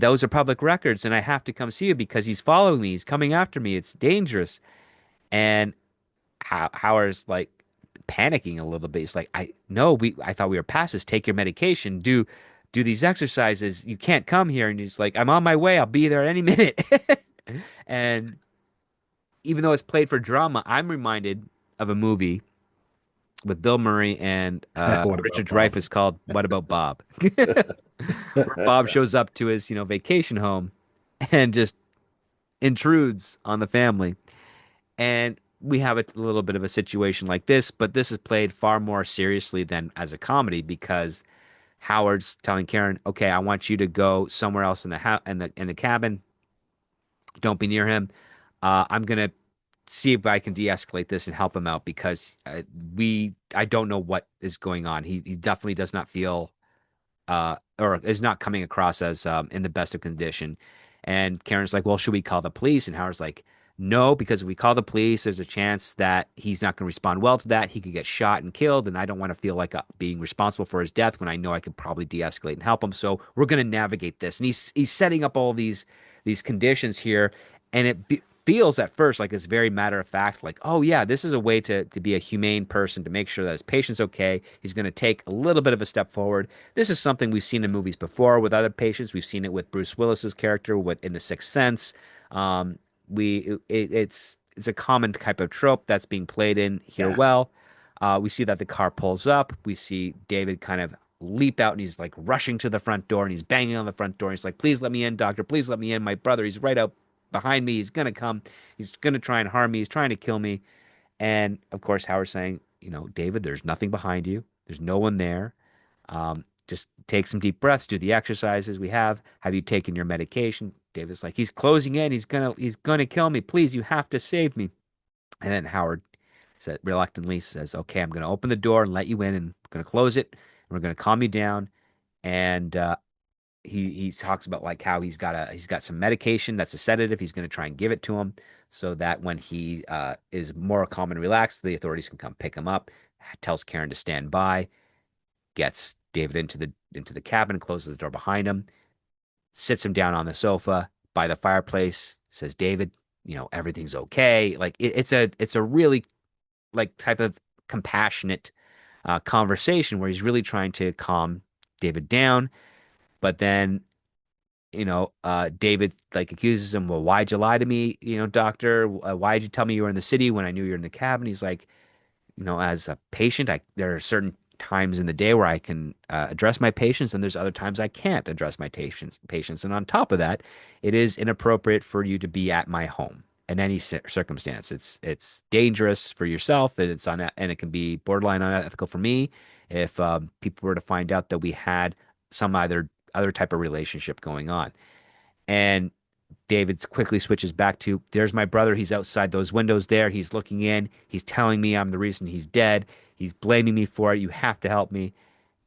those are public records, and I have to come see you because he's following me. He's coming after me. It's dangerous. And Howard's like panicking a little bit. He's like, I thought we were past this. Take your medication. Do these exercises. You can't come here. And he's like, I'm on my way. I'll be there any minute. And even though it's played for drama, I'm reminded of a movie with Bill Murray and What Richard about Bob? Dreyfuss called What About Bob? Where Bob shows up to his, you know, vacation home and just intrudes on the family. And we have a little bit of a situation like this, but this is played far more seriously than as a comedy because Howard's telling Karen, "Okay, I want you to go somewhere else in the in the cabin. Don't be near him. I'm gonna see if I can de-escalate this and help him out because I don't know what is going on. He definitely does not feel or is not coming across as in the best of condition." And Karen's like, well, should we call the police? And Howard's like, no, because if we call the police, there's a chance that he's not going to respond well to that. He could get shot and killed, and I don't want to feel like being responsible for his death when I know I could probably de-escalate and help him. So we're going to navigate this. And he's setting up all these conditions here, and feels at first like it's very matter of fact, like, oh yeah, this is a way to be a humane person to make sure that his patient's okay. He's going to take a little bit of a step forward. This is something we've seen in movies before with other patients. We've seen it with Bruce Willis's character with in The Sixth Sense. It's a common type of trope that's being played in here Yeah. well. We see that the car pulls up. We see David kind of leap out and he's like rushing to the front door and he's banging on the front door. He's like, please let me in, doctor. Please let me in. My brother, he's right out behind me. He's gonna come. He's gonna try and harm me. He's trying to kill me. And of course, Howard's saying, you know, David, there's nothing behind you. There's no one there. Just take some deep breaths, do the exercises we have. Have you taken your medication? David's like, he's closing in. He's gonna kill me. Please, you have to save me. And then Howard said reluctantly says, okay, I'm gonna open the door and let you in, and I'm gonna close it. And we're gonna calm you down. And he talks about like how he's got some medication that's a sedative. He's going to try and give it to him so that when he is more calm and relaxed, the authorities can come pick him up. Tells Karen to stand by, gets David into the cabin, closes the door behind him, sits him down on the sofa by the fireplace, says, David, you know, everything's okay. Like it's a really like type of compassionate conversation where he's really trying to calm David down. But then, you know, David like accuses him, well, why'd you lie to me, you know, doctor? Why'd you tell me you were in the city when I knew you were in the cabin? He's like, you know, as a patient, there are certain times in the day where I can address my patients, and there's other times I can't address my patients. And on top of that, it is inappropriate for you to be at my home in any circumstance. It's dangerous for yourself, and and it can be borderline unethical for me if people were to find out that we had some either other type of relationship going on. And David quickly switches back to, there's my brother. He's outside those windows there. He's looking in. He's telling me I'm the reason he's dead. He's blaming me for it. You have to help me.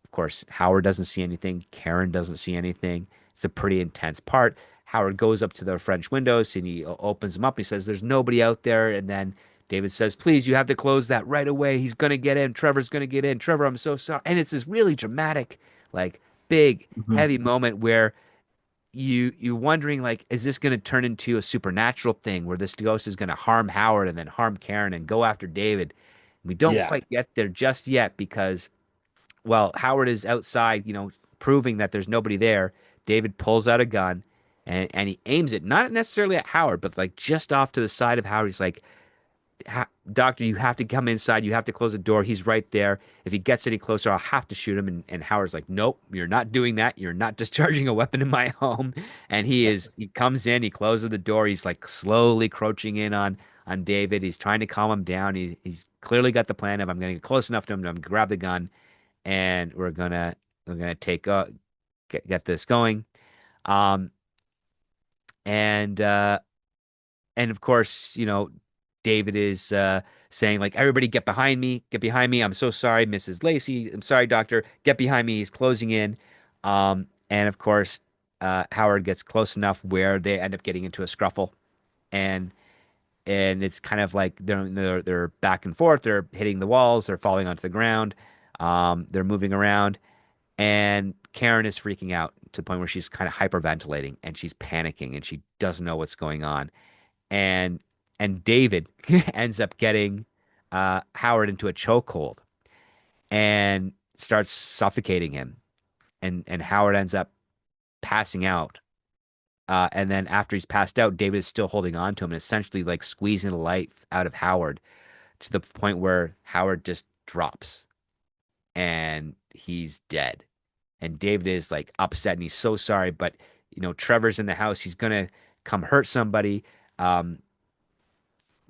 Of course, Howard doesn't see anything. Karen doesn't see anything. It's a pretty intense part. Howard goes up to the French windows and he opens them up. He says, there's nobody out there. And then David says, please, you have to close that right away. He's going to get in. Trevor's going to get in. Trevor, I'm so sorry. And it's this really dramatic, like big, Mhm. heavy moment where you're wondering like, is this going to turn into a supernatural thing where this ghost is going to harm Howard and then harm Karen and go after David? We don't Yeah. quite get there just yet because, well, Howard is outside, proving that there's nobody there. David pulls out a gun and he aims it not necessarily at Howard, but like just off to the side of Howard. He's like, Doctor, you have to come inside. You have to close the door. He's right there. If he gets any closer, I'll have to shoot him. And Howard's like, nope, you're not doing that. You're not discharging a weapon in my home. And he comes in, he closes the door. He's like slowly crouching in on David. He's trying to calm him down. He's clearly got the plan of, I'm going to get close enough to him. I'm going to grab the gun and we're gonna take get this going. Um, and and of course, David is saying like, everybody get behind me. I'm so sorry, Mrs. Lacey. I'm sorry, doctor. Get behind me. He's closing in. And of course, Howard gets close enough where they end up getting into a scruffle, and it's kind of like they're back and forth. They're hitting the walls. They're falling onto the ground. They're moving around. And Karen is freaking out to the point where she's kind of hyperventilating and she's panicking and she doesn't know what's going on. And David ends up getting Howard into a chokehold and starts suffocating him. And Howard ends up passing out. And then after he's passed out, David is still holding on to him and essentially like squeezing the life out of Howard to the point where Howard just drops and he's dead. And David is like upset and he's so sorry, but Trevor's in the house. He's gonna come hurt somebody. Um,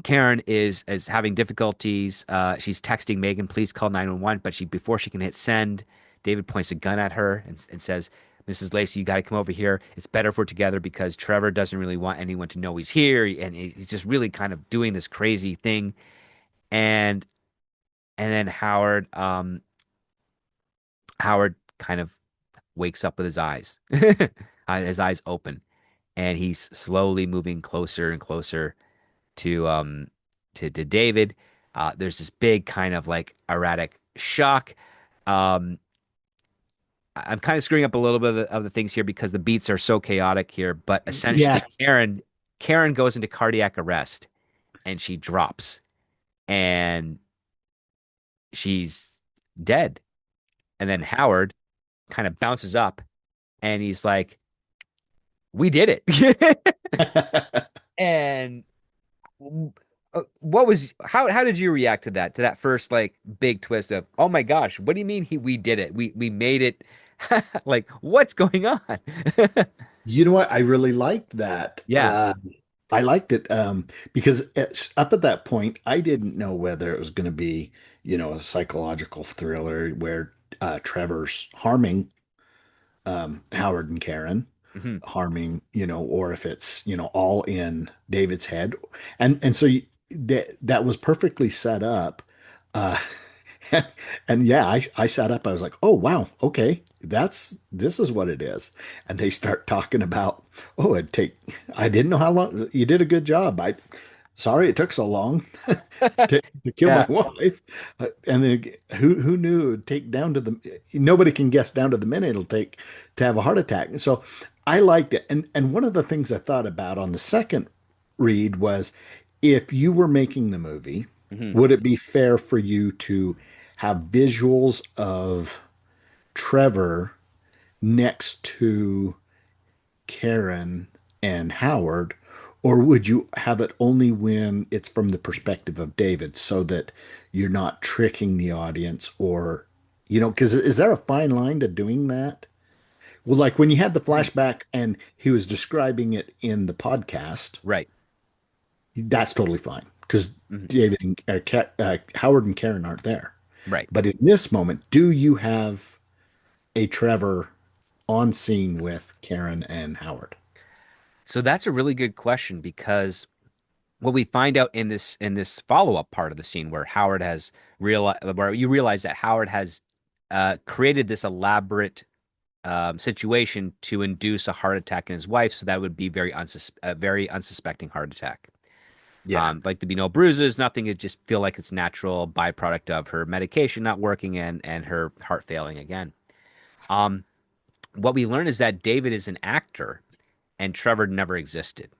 Karen is having difficulties. She's texting Megan, please call 911. But before she can hit send, David points a gun at her and says, Mrs. Lacey, you got to come over here. It's better if we're together because Trevor doesn't really want anyone to know he's here. And he's just really kind of doing this crazy thing. And then Howard kind of wakes up with his eyes, his eyes open, and he's slowly moving closer and closer to David. There's this big kind of like erratic shock. Um, I'm kind of screwing up a little bit of the things here because the beats are so chaotic here, but Yeah. essentially Karen goes into cardiac arrest and she drops and she's dead. And then Howard kind of bounces up and he's like, we did it. And what was how did you react to that first like big twist of, oh my gosh, what do you mean we did it, we made it? Like, what's going on? You know what? I really liked that. Yeah. I liked it because up at that point, I didn't know whether it was going to be, a psychological thriller where Trevor's harming Howard and Karen, Hmm. harming, or if it's, all in David's head. And so that was perfectly set up. Uh, and yeah, I sat up. I was like, oh, wow. Okay. This is what it is. And they start talking about, oh, I didn't know how long you did a good job. Sorry it took so long to kill my Yeah. wife. And then who knew it'd take down to nobody can guess down to the minute it'll take to have a heart attack. And so I liked it. And one of the things I thought about on the second read was, if you were making the movie, Hmm. would it be fair for you to have visuals of Trevor next to Karen and Howard, or would you have it only when it's from the perspective of David so that you're not tricking the audience or You know, because is there a fine line to doing that? Well, like when you had the Mm. flashback and he was describing it in the podcast, Right. that's totally fine because Mhm. David and Howard and Karen aren't there. Right. But in this moment, do you have a Trevor on scene with Karen and Howard? So that's a really good question because what we find out in this follow-up part of the scene where Howard has realized where you realize that Howard has created this elaborate situation to induce a heart attack in his wife, so that would be very unsuspecting heart attack. Yeah. Like to be no bruises, nothing. It just feel like it's natural byproduct of her medication not working and her heart failing again. Um, what we learn is that David is an actor and Trevor never existed.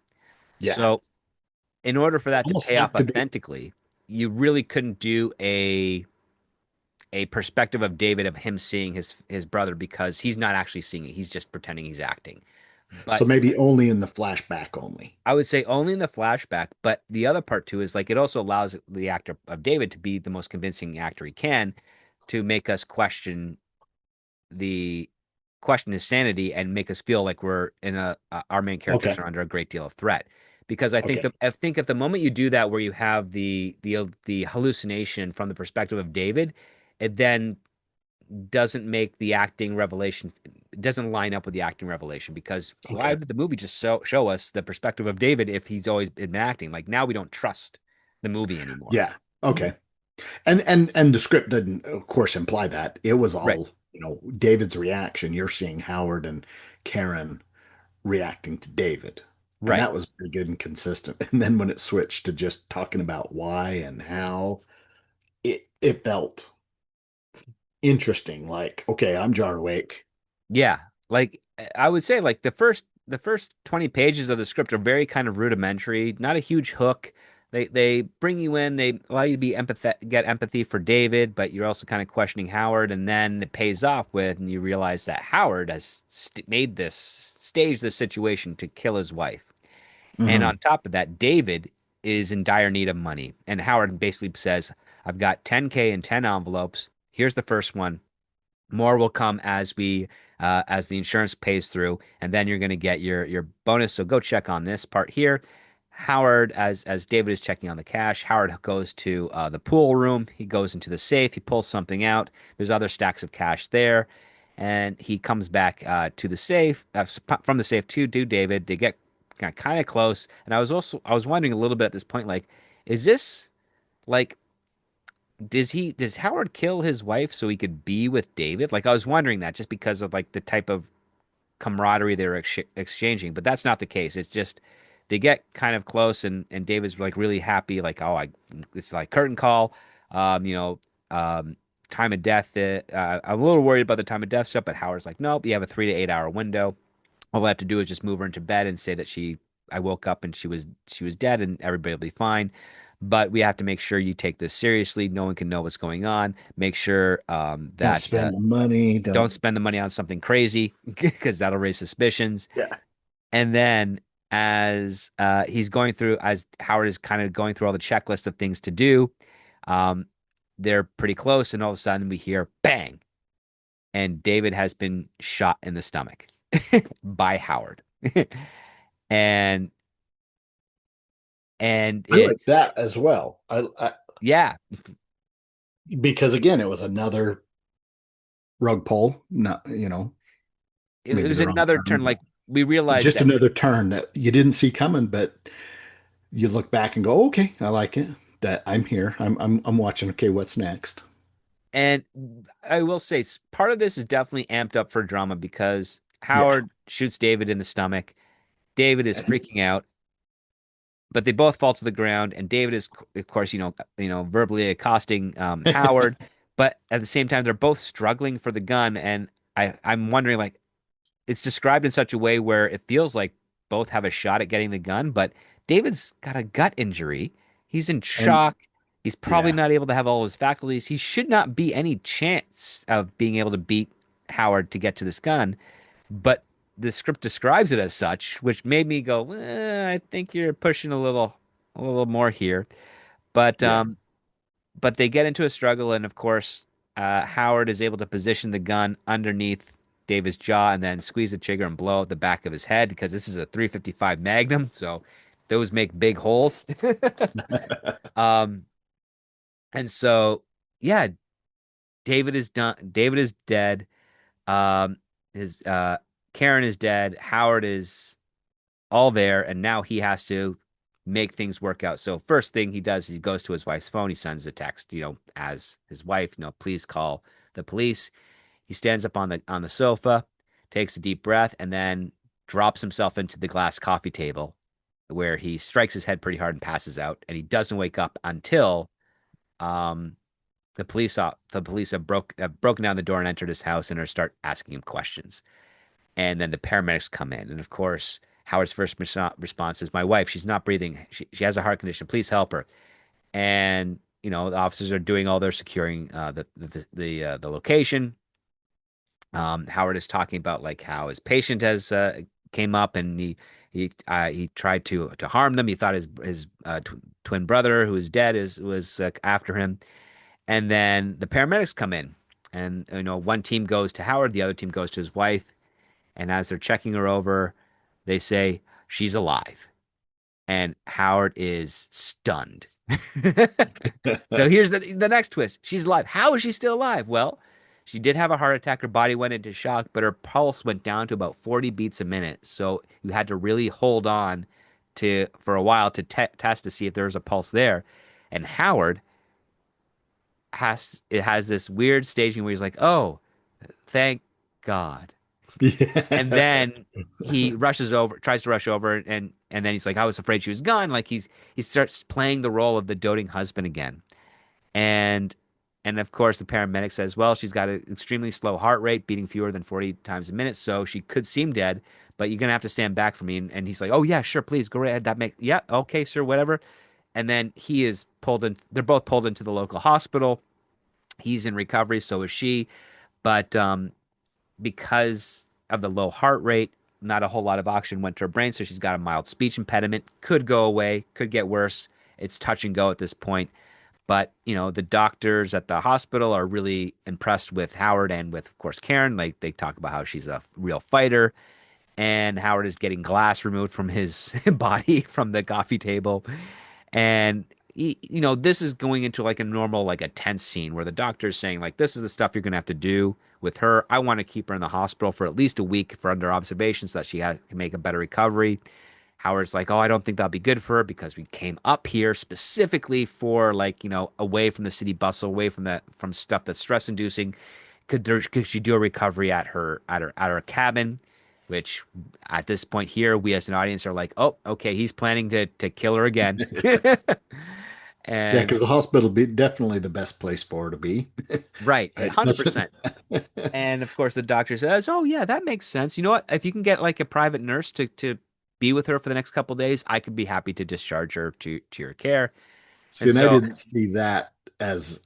Yeah. So in order for that to Almost pay off have to be. authentically, you really couldn't do a perspective of David of him seeing his brother because he's not actually seeing it. He's just pretending he's acting. So But maybe only in the flashback only. I would say only in the flashback. But the other part too is like it also allows the actor of David to be the most convincing actor he can to make us the question his sanity and make us feel like we're in our main characters Okay. are under a great deal of threat. Because Okay. I think at the moment you do that where you have the hallucination from the perspective of David, it then doesn't make the acting revelation doesn't line up with the acting revelation because why Okay. did the movie just show us the perspective of David if he's always been acting? Like now we don't trust the movie anymore. Yeah. Okay. And the script didn't, of course, imply that. It was Right, all, David's reaction. You're seeing Howard and Karen reacting to David. And right. that was pretty good and consistent. And then when it switched to just talking about why and how, it felt interesting. Like, okay, I'm Jarwick. Yeah. Like I would say like the first 20 pages of the script are very kind of rudimentary, not a huge hook. They bring you in, they allow you to be get empathy for David, but you're also kind of questioning Howard, and then it pays off with and you realize that Howard has staged this situation to kill his wife. And Hmm. on top of that, David is in dire need of money. And Howard basically says, I've got 10K in 10 envelopes. Here's the first one. More will come as the insurance pays through, and then you're going to get your bonus. So go check on this part here. Howard, as David is checking on the cash, Howard goes to the pool room. He goes into the safe. He pulls something out. There's other stacks of cash there, and he comes back to the safe from the safe to David. They get kind of close, and I was wondering a little bit at this point, like, is this like does Howard kill his wife so he could be with David? Like I was wondering that just because of like the type of camaraderie they're exchanging, but that's not the case. It's just they get kind of close and David's like really happy like oh I it's like curtain call. You know, time of death I'm a little worried about the time of death stuff, but Howard's like nope, you have a 3 to 8 hour window. All I have to do is just move her into bed and say that I woke up and she was dead and everybody will be fine. But we have to make sure you take this seriously. No one can know what's going on. Make sure Don't that spend the money. don't Don't. spend the money on something crazy because that'll raise suspicions. Yeah. And then as Howard is kind of going through all the checklist of things to do, um, they're pretty close, and all of a sudden we hear bang, and David has been shot in the stomach by Howard. and and I like it's that as well. yeah, Because again, it was another rug pull. Not, it maybe was the wrong another term, turn. but Like we realized just that another turn that you didn't see coming, but you look back and go, okay, I like it. That I'm here. I'm watching. Okay, what's next? And I will say part of this is definitely amped up for drama because Yeah. Howard shoots David in the stomach. David is freaking out, but they both fall to the ground, and David is, of course, verbally accosting Howard, but at the same time, they're both struggling for the gun, and I'm wondering, like, it's described in such a way where it feels like both have a shot at getting the gun, but David's got a gut injury. He's in And shock. He's probably yeah. not able to have all his faculties. He should not be any chance of being able to beat Howard to get to this gun, but the script describes it as such, which made me go, I think you're pushing a little more here. But Yeah. um, but they get into a struggle, and of course, Howard is able to position the gun underneath David's jaw and then squeeze the trigger and blow out the back of his head because this is a 355 Magnum, so those make big holes. Um, and so yeah, David is done. David is dead. Um, his Karen is dead. Howard is all there, and now he has to make things work out. So first thing he does, he goes to his wife's phone. He sends a text, as his wife, please call the police. He stands up on the sofa, takes a deep breath, and then drops himself into the glass coffee table, where he strikes his head pretty hard and passes out. And he doesn't wake up until um, the police have broken down the door and entered his house and are start asking him questions. And then the paramedics come in, and of course, Howard's first response is, "My wife, she's not breathing. She has a heart condition. Please help her." And the officers are doing all their securing the location. Howard is talking about like how his patient has came up and he tried to harm them. He thought his twin brother, who is dead, was after him. And then the paramedics come in, and one team goes to Howard, the other team goes to his wife, and as they're checking her over, they say she's alive, and Howard is stunned. So here's the next twist. She's alive. How is she still alive? Well, she did have a heart attack. Her body went into shock, but her pulse went down to about 40 beats a minute. So you had to really hold on to for a while to test to see if there was a pulse there. And Howard has this weird staging where he's like, "Oh, thank God." And Yeah. then he rushes over, tries to rush over, and then he's like, "I was afraid she was gone." Like he starts playing the role of the doting husband again. And and of course the paramedic says, "Well, she's got an extremely slow heart rate, beating fewer than 40 times a minute, so she could seem dead, but you're gonna have to stand back for me." And he's like, "Oh yeah, sure, please go ahead. Yeah, okay, sir, whatever." And then he is pulled in. They're both pulled into the local hospital. He's in recovery, so is she. But because of the low heart rate, not a whole lot of oxygen went to her brain, so she's got a mild speech impediment. Could go away, could get worse. It's touch and go at this point. But, the doctors at the hospital are really impressed with Howard and with, of course, Karen. Like they talk about how she's a real fighter, and Howard is getting glass removed from his body from the coffee table. And this is going into like a normal, like a tense scene where the doctor is saying, like, this is the stuff you're going to have to do with her. I want to keep her in the hospital for at least a week for under observation so that can make a better recovery. Howard's like, "Oh, I don't think that'll be good for her because we came up here specifically for like, away from the city bustle, away from stuff that's stress inducing. Could she do a recovery at her cabin?" Which at this point here, we as an audience are like, "Oh, okay, he's planning to kill her again." Yeah, And because the hospital be definitely the best place for her to be. right, Right. That's 100%. And of course, the doctor says, "Oh yeah, that makes sense. You know what? If you can get like a private nurse to be with her for the next couple of days, I could be happy to discharge her to your care." See, And and I so, didn't see that as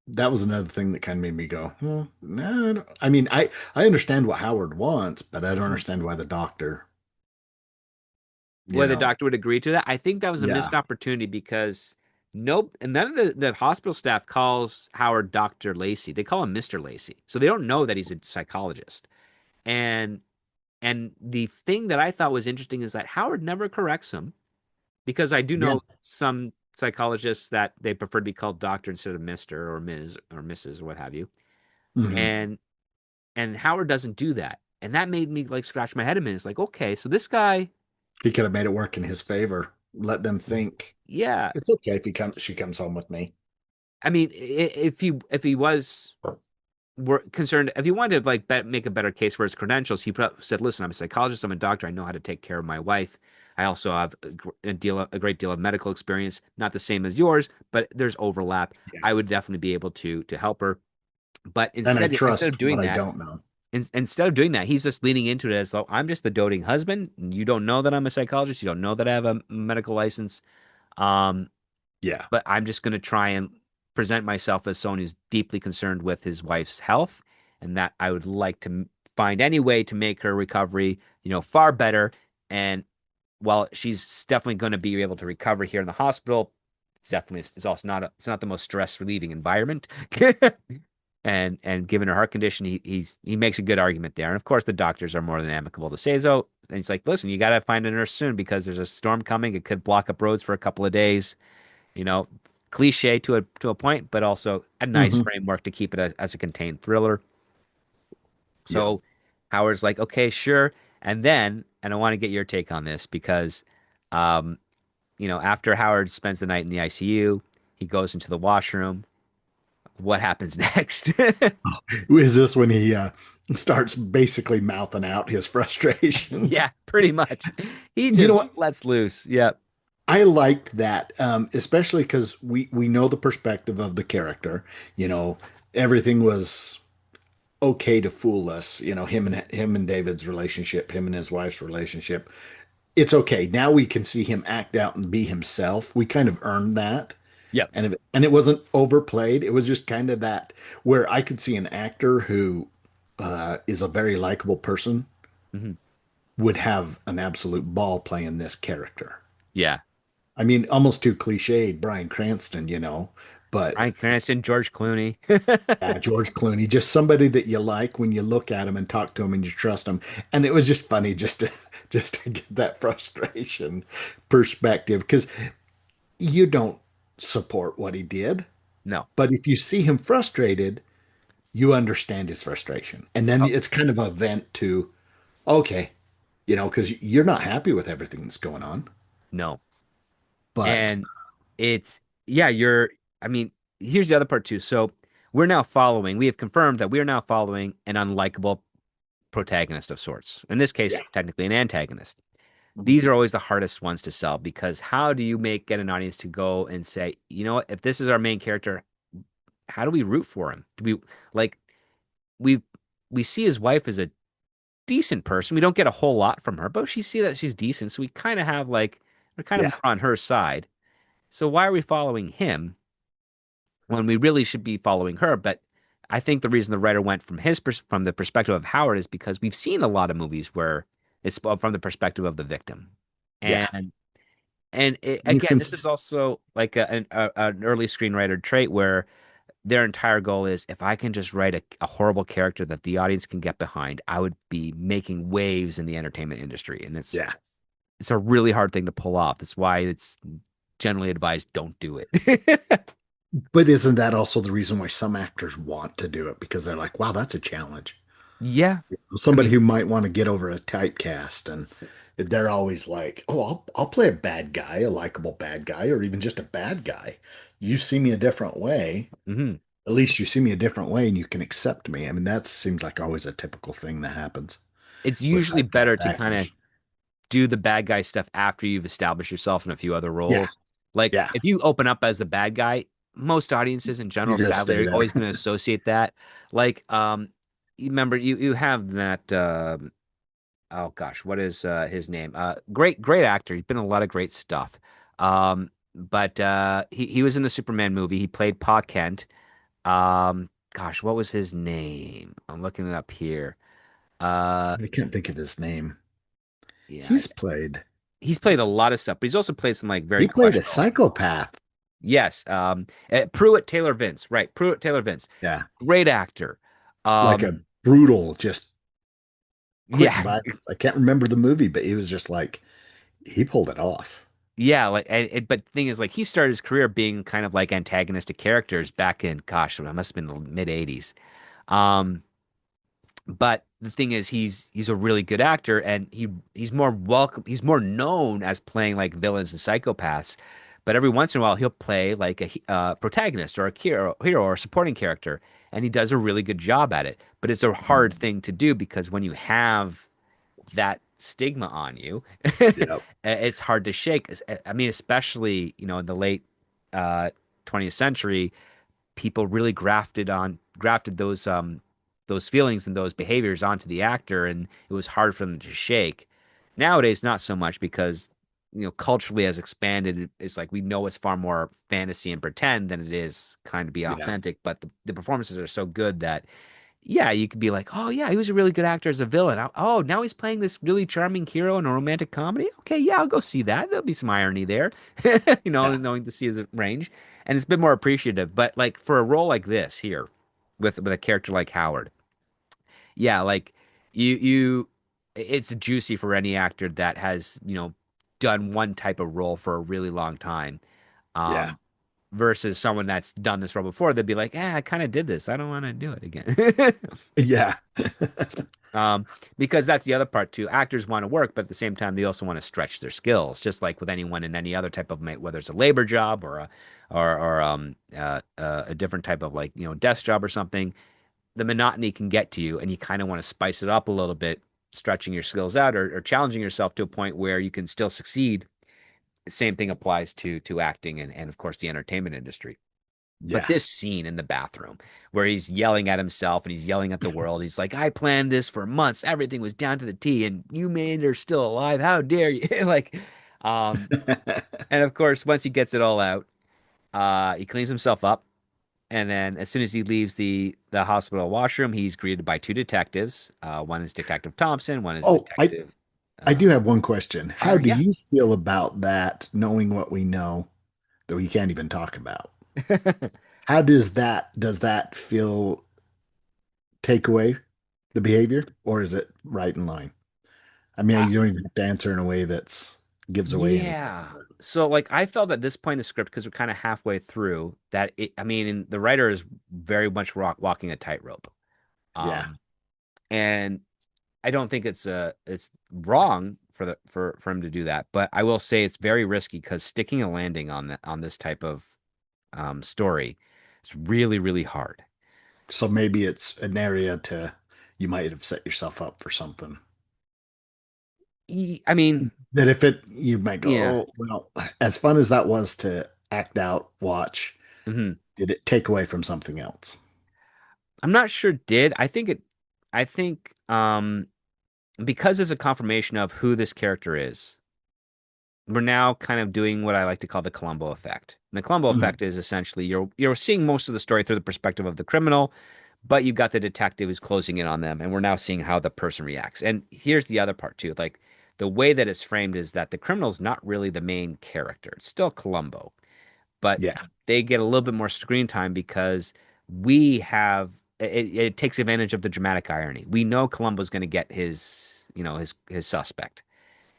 that was another thing that kind of made me go, no, I mean, I understand what Howard wants, but I don't Mhm. understand why the doctor, you Whether the know, doctor would agree to that, I think that was a missed yeah, opportunity because nope, and none of the hospital staff calls Howard Dr. Lacey. They call him Mr. Lacey. So they don't know that he's a psychologist. And and the thing that I thought was interesting is that Howard never corrects him because I do yeah. know some psychologists that they prefer to be called doctor instead of Mr. or Ms. or Mrs. or what have you. Hmm. And and Howard doesn't do that. And that made me like scratch my head a minute. It's like, okay, so this guy, He could have made it work in his favor. Let them think yeah. it's okay if she comes home with me. I mean, if he was were concerned, if he wanted to like make a better case for his credentials, he said, "Listen, I'm a psychologist, I'm a doctor, I know how to take care of my wife. I also have a great deal of medical experience, not the same as yours, but there's overlap. Yeah. I would definitely be able to help her." But And I instead of trust what doing I that, don't know. instead of doing that, he's just leaning into it as though I'm just the doting husband. You don't know that I'm a psychologist. You don't know that I have a medical license. Um, Yeah. but I'm just going to try and present myself as someone who's deeply concerned with his wife's health and that I would like to find any way to make her recovery, far better. And while she's definitely going to be able to recover here in the hospital, it's also not it's not the most stress relieving environment. and given her heart condition, he makes a good argument there. And of course, the doctors are more than amicable to say so. And he's like, listen, you got to find a nurse soon because there's a storm coming. It could block up roads for a couple of days. You know, cliche to a point, but also a nice Hmm. framework to keep it as a contained thriller. Yeah. So Howard's like, okay, sure. And then, and I want to get your take on this because, um, after Howard spends the night in the ICU, he goes into the washroom. What happens next? Is this when he starts basically mouthing out his frustration? Yeah, pretty much. He You know just what? lets loose. Yep. I liked that, especially because we know the perspective of the character. You know, everything was okay to fool us. You know, him and David's relationship, him and his wife's relationship. It's okay. Now we can see him act out and be himself. We kind of earned that. Yep. And it wasn't overplayed. It was just kind of that where I could see an actor who is a very likable person Hmm. would have an absolute ball playing this character. Yeah. I mean, almost too cliched, Bryan Cranston, but Bryan Cranston, George Clooney. George Clooney, just somebody that you like when you look at him and talk to him and you trust him. And it was just funny just to just to get that frustration perspective because you don't support what he did, No. but if you see him frustrated, you understand his frustration. And then Oh, it's kind of a vent to, okay, because you're not happy with everything that's going on. no. But And yeah, I mean, here's the other part too. So we have confirmed that we are now following an unlikable protagonist of sorts. In this case, yeah, technically an antagonist. mhm, These are always the hardest ones to sell because how do you get an audience to go and say, you know what, if this is our main character, how do we root for him? Do we like we we see his wife as a decent person. We don't get a whole lot from her, but she see that she's decent, so we kind of have we're kind of yeah, more on her side. So why are we following him when we really should be following her? But I think the reason the writer went from the perspective of Howard is because we've seen a lot of movies where it's from the perspective of the victim, yeah. and You again, can, this is also like an early screenwriter trait where their entire goal is if I can just write a horrible character that the audience can get behind, I would be making waves in the entertainment industry, and yeah. it's a really hard thing to pull off. That's why it's generally advised don't do it. But isn't that also the reason why some actors want to do it? Because they're like, wow, that's a challenge. Yeah, I Somebody mean, who might want to get over a typecast and they're always like, oh, I'll play a bad guy, a likable bad guy, or even just a bad guy. You see me a different way. mhm. At least you see me a different way and you can accept me. I mean, that seems like always a typical thing that happens It's with usually better typecast to kind of actors. do the bad guy stuff after you've established yourself in a few other Yeah, roles. Like yeah. if you open up as the bad guy, most audiences in general, You're gonna sadly, stay are there. always going to associate that. Like, you remember you have that. Oh gosh, what is his name? Great actor. He's been in a lot of great stuff. But he was in the Superman movie. He played Pa Kent. Gosh, what was his name? I'm looking it up here. Uh, I can't think of his name. yeah, He's played, he's played a lot of stuff, but he's also played some like very he played a questionable. psychopath. Yes, Pruitt Taylor Vince, right? Pruitt Taylor Vince, Yeah. great actor. Like a Um, brutal, just quick yeah, violence. I can't remember the movie, but he was just like, he pulled it off. yeah. Like, but the thing is, like, he started his career being kind of like antagonistic characters back in, gosh, it must have been the mid '80s. Um, but the thing is, he's a really good actor, and he's more welcome. He's more known as playing like villains and psychopaths. But every once in a while, he'll play like a protagonist or a hero or a supporting character, and he does a really good job at it. But it's a hard thing to do because when you have that stigma on you, Yep. it's hard to shake. I mean, especially in the late uh, 20th century, people really grafted those feelings and those behaviors onto the actor, and it was hard for them to shake. Nowadays, not so much because culturally has expanded. It's like we know it's far more fantasy and pretend than it is kind of be Yeah. authentic. But the performances are so good that yeah, you could be like, oh yeah, he was a really good actor as a villain. Oh, now he's playing this really charming hero in a romantic comedy. Okay, yeah, I'll go see that. There'll be some irony there, Yeah. knowing to see his range, and it's been more appreciative. But like for a role like this here, with a character like Howard. Yeah, like you it's juicy for any actor that has, done one type of role for a really long time. Yeah. Um, versus someone that's done this role before, they'd be like, I kind of did this. I don't want to do it again. Yeah. Um, because that's the other part too. Actors want to work, but at the same time, they also want to stretch their skills, just like with anyone in any other type of whether it's a labor job or a different type of like desk job or something. The monotony can get to you, and you kind of want to spice it up a little bit, stretching your skills out or challenging yourself to a point where you can still succeed. The same thing applies to acting and of course the entertainment industry. But Yeah. this scene in the bathroom where he's yelling at himself and he's yelling at the world, he's like, I planned this for months. Everything was down to the T, and you made her still alive. How dare you? Like, um, and of course, once he gets it all out, he cleans himself up. And then as soon as he leaves the hospital washroom, he's greeted by two detectives. One is Detective Thompson, one is Oh, Detective. I Uh, do have one question. How Fire, do yeah. you feel about that, knowing what we know that we can't even talk about? How does that feel take away the behavior, or is it right in line? I mean, Uh, you don't even have to answer in a way that's gives away anything. Yeah. So like I felt at this point in the script because we're kind of halfway through that I mean the writer is very much walking a tightrope. Yeah. Um and I don't think it's wrong for him to do that, but I will say it's very risky because sticking a landing on this type of story is really really hard. So maybe it's an area to you might have set yourself up for something. I mean, That if it you might go, yeah. oh, well, as fun as that was to act out, watch, Mhm. did it take away from something else? I'm not sure did. I think because there's a confirmation of who this character is, we're now kind of doing what I like to call the Columbo effect. And the Columbo Mhm. effect is essentially you're seeing most of the story through the perspective of the criminal, but you've got the detective who's closing in on them, and we're now seeing how the person reacts. And here's the other part too, like the way that it's framed is that the criminal's not really the main character. It's still Columbo, but Yeah. they get a little bit more screen time because we have it takes advantage of the dramatic irony. We know Columbo's going to get his suspect.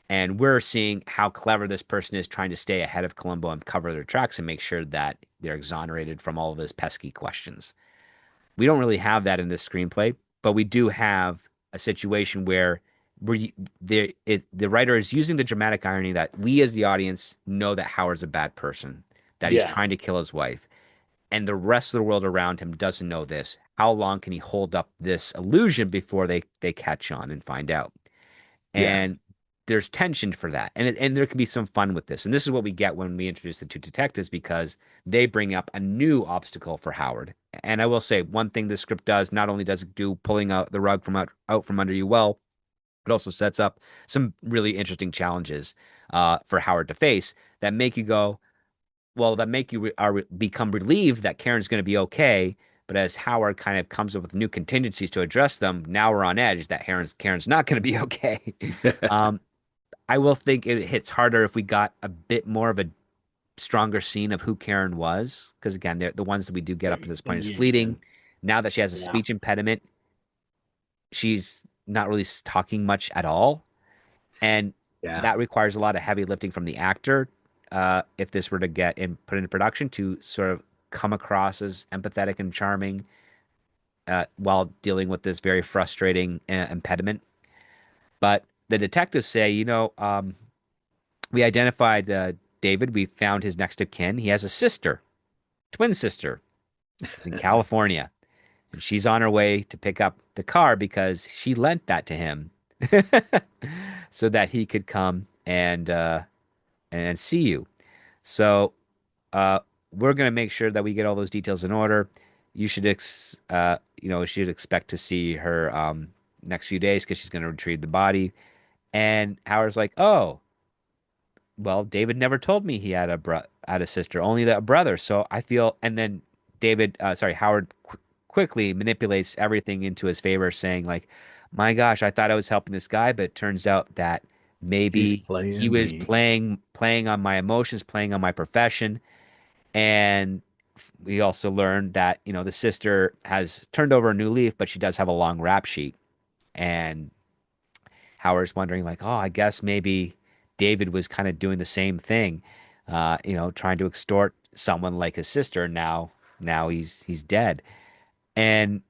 And we're seeing how clever this person is trying to stay ahead of Columbo and cover their tracks and make sure that they're exonerated from all of his pesky questions. We don't really have that in this screenplay, but we do have a situation where the writer is using the dramatic irony that we as the audience know that Howard's a bad person, that he's Yeah. trying to kill his wife, and the rest of the world around him doesn't know this. How long can he hold up this illusion before they catch on and find out? Yeah. And there's tension for that, and there can be some fun with this. And this is what we get when we introduce the two detectives because they bring up a new obstacle for Howard. And I will say one thing this script does not only does it do pulling out the rug from out from under you well, it also sets up some really interesting challenges for Howard to face that make you go, well, that make you become relieved that Karen's going to be okay. But as Howard kind of comes up with new contingencies to address them, now we're on edge that Karen's not going to be okay. Um, I will think it hits harder if we got a bit more of a stronger scene of who Karen was, because again, the ones that we do get up to this point is Yeah. fleeting. Now that she has a Yeah. speech impediment, she's not really talking much at all, and Yeah. that requires a lot of heavy lifting from the actor. If this were to get put into production to sort of come across as empathetic and charming while dealing with this very frustrating impediment. But the detectives say, we identified David. We found his next of kin. He has a sister, twin sister, who's in California, and she's on her way to pick up the car because she lent that to him so that he could come and see you. So uh, we're gonna make sure that we get all those details in order. You should expect to see her next few days because she's gonna retrieve the body. And Howard's like, oh, well, David never told me he had a sister, only that a brother. So I feel, and then Howard quickly manipulates everything into his favor, saying like, "My gosh, I thought I was helping this guy, but it turns out that He's maybe he playing was me. playing on my emotions, playing on my profession." And we also learned that, the sister has turned over a new leaf, but she does have a long rap sheet. And Howard's wondering, like, oh, I guess maybe David was kind of doing the same thing, trying to extort someone like his sister. Now he's dead. And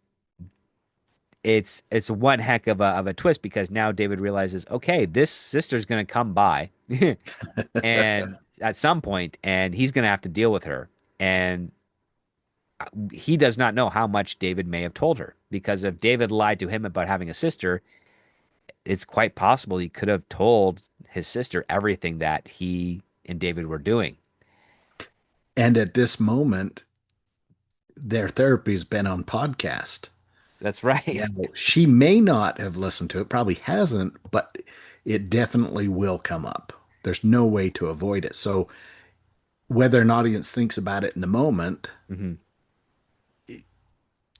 it's one heck of a twist because now David realizes, okay, this sister's gonna come by and at some point, and he's gonna have to deal with her. And he does not know how much David may have told her because if David lied to him about having a sister, it's quite possible he could have told his sister everything that he and David were doing. And at this moment, their therapy has been on podcast. That's right. Now, she may not have listened to it, probably hasn't, but it definitely will come up. There's no way to avoid it. So, whether an audience thinks about it in the moment, Hmm.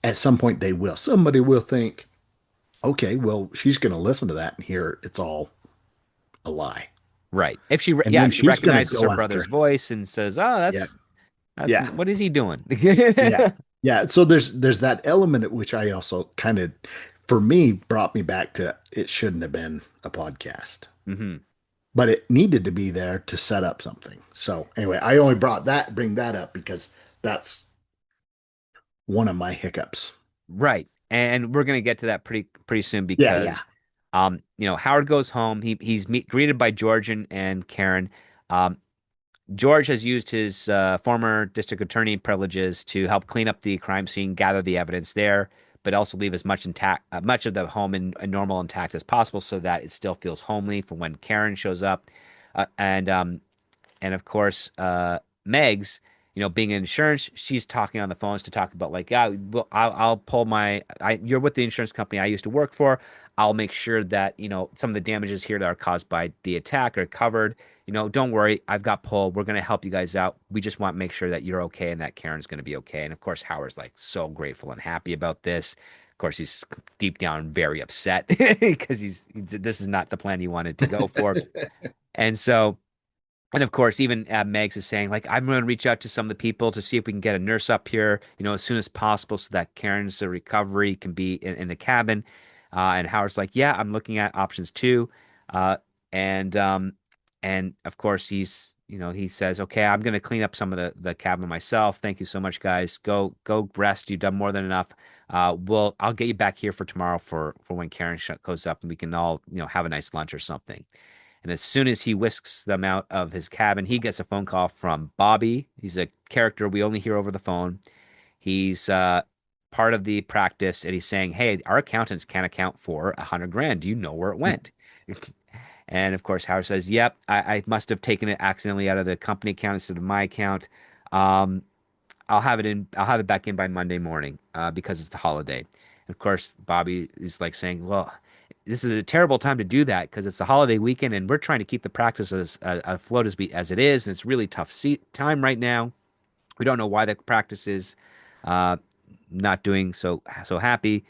at some point they will. Somebody will think, okay, well, she's going to listen to that and hear it's all a lie. Right. And Yeah, then if she she's going to recognizes her go brother's after. voice and says, "Oh, Yeah. that's Yeah. what is he doing?" Yeah. Yeah. So there's that element at which I also kind of, for me, brought me back to it shouldn't have been a podcast. Hmm. But it needed to be there to set up something. So anyway, I only bring that up because that's one of my hiccups. Right. And we're gonna get to that pretty soon Yeah, yeah. because, Howard goes home. He's greeted by George and Karen. Um, George has used his former district attorney privileges to help clean up the crime scene, gather the evidence there, but also leave as much of the home in normal intact as possible, so that it still feels homely for when Karen shows up. And of course, Meg's, being in insurance, she's talking on the phones to talk about like, yeah, well, I'll pull you're with the insurance company I used to work for. I'll make sure that, some of the damages here that are caused by the attack are covered. Don't worry, I've got pull. We're going to help you guys out. We just want to make sure that you're okay and that Karen's going to be okay. And of course, Howard's like so grateful and happy about this. Of course, he's deep down very upset because this is not the plan he wanted to go for. And so, and of course, even Megs is saying, like, I'm going to reach out to some of the people to see if we can get a nurse up here, as soon as possible so that Karen's recovery can be in the cabin. And Howard's like, yeah, I'm looking at options too. Uh, and of course, he says, okay, I'm going to clean up some of the cabin myself. Thank you so much, guys. Go rest. You've done more than enough. I'll get you back here for tomorrow for when Karen goes up and we can all, have a nice lunch or something. And as soon as he whisks them out of his cabin, he gets a phone call from Bobby. He's a character we only hear over the phone. He's part of the practice, and he's saying, "Hey, our accountants can't account for 100 grand. Do you know where it went?" And of course, Howard says, "Yep, I must have taken it accidentally out of the company account instead of my account. Um, I'll have it in. I'll have it back in by Monday morning because it's the holiday." And of course, Bobby is like saying, "Well, this is a terrible time to do that because it's the holiday weekend, and we're trying to keep the practice afloat as it is, and it's really tough time right now. We don't know why the practice is uh, not doing so happy,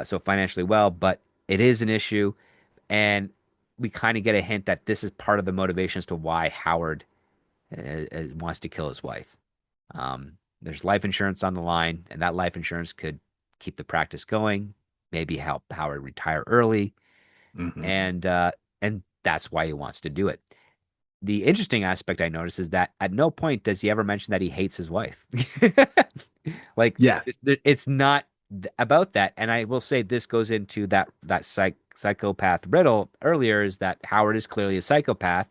so financially well, but it is an issue, and we kind of get a hint that this is part of the motivation as to why Howard wants to kill his wife. There's life insurance on the line, and that life insurance could keep the practice going, maybe help Howard retire early, Hmm. and that's why he wants to do it. The interesting aspect I notice is that at no point does he ever mention that he hates his wife. Like Yeah. it's not about that. And I will say this goes into that psychopath riddle earlier is that Howard is clearly a psychopath.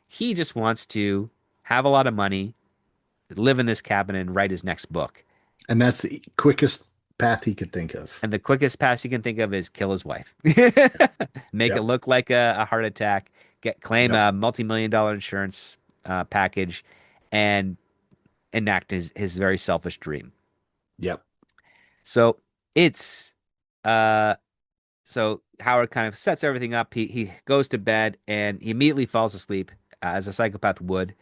He just wants to have a lot of money, live in this cabin, and write his next book. And that's the quickest path he could think of. And the quickest pass he can think of is kill his wife, make it Yep. look like a heart attack, claim Yep. a multi-million-dollar insurance package, and enact his very selfish dream. Yep. So it's uh so Howard kind of sets everything up. He goes to bed and he immediately falls asleep as a psychopath would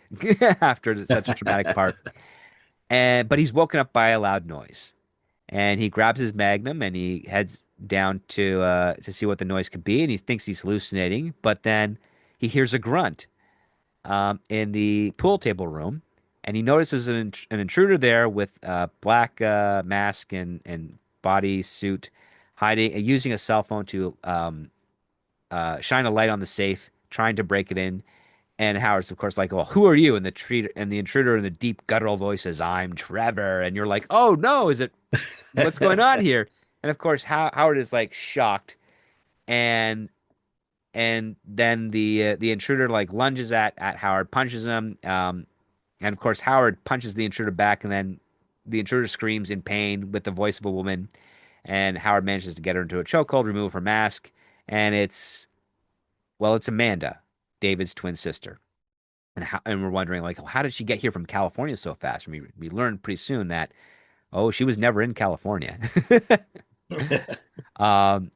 after such a traumatic part. And but he's woken up by a loud noise. And he grabs his magnum and he heads down to see what the noise could be, and he thinks he's hallucinating, but then he hears a grunt in the pool table room, and he notices an intruder there with a black mask and body suit, hiding using a cell phone to shine a light on the safe, trying to break it in. And Howard's, of course, like, "Well, who are you?" And the intruder in a deep guttural voice says, "I'm Trevor." And you're like, "Oh no, is it? What's going on here?" And of course, Howard is like shocked, and then the intruder like lunges at Howard, punches him, and of course, Howard punches the intruder back, and then the intruder screams in pain with the voice of a woman, and Howard manages to get her into a chokehold, remove her mask, and it's Amanda, David's twin sister. And we're wondering like, how did she get here from California so fast? We learned pretty soon that she was never in California.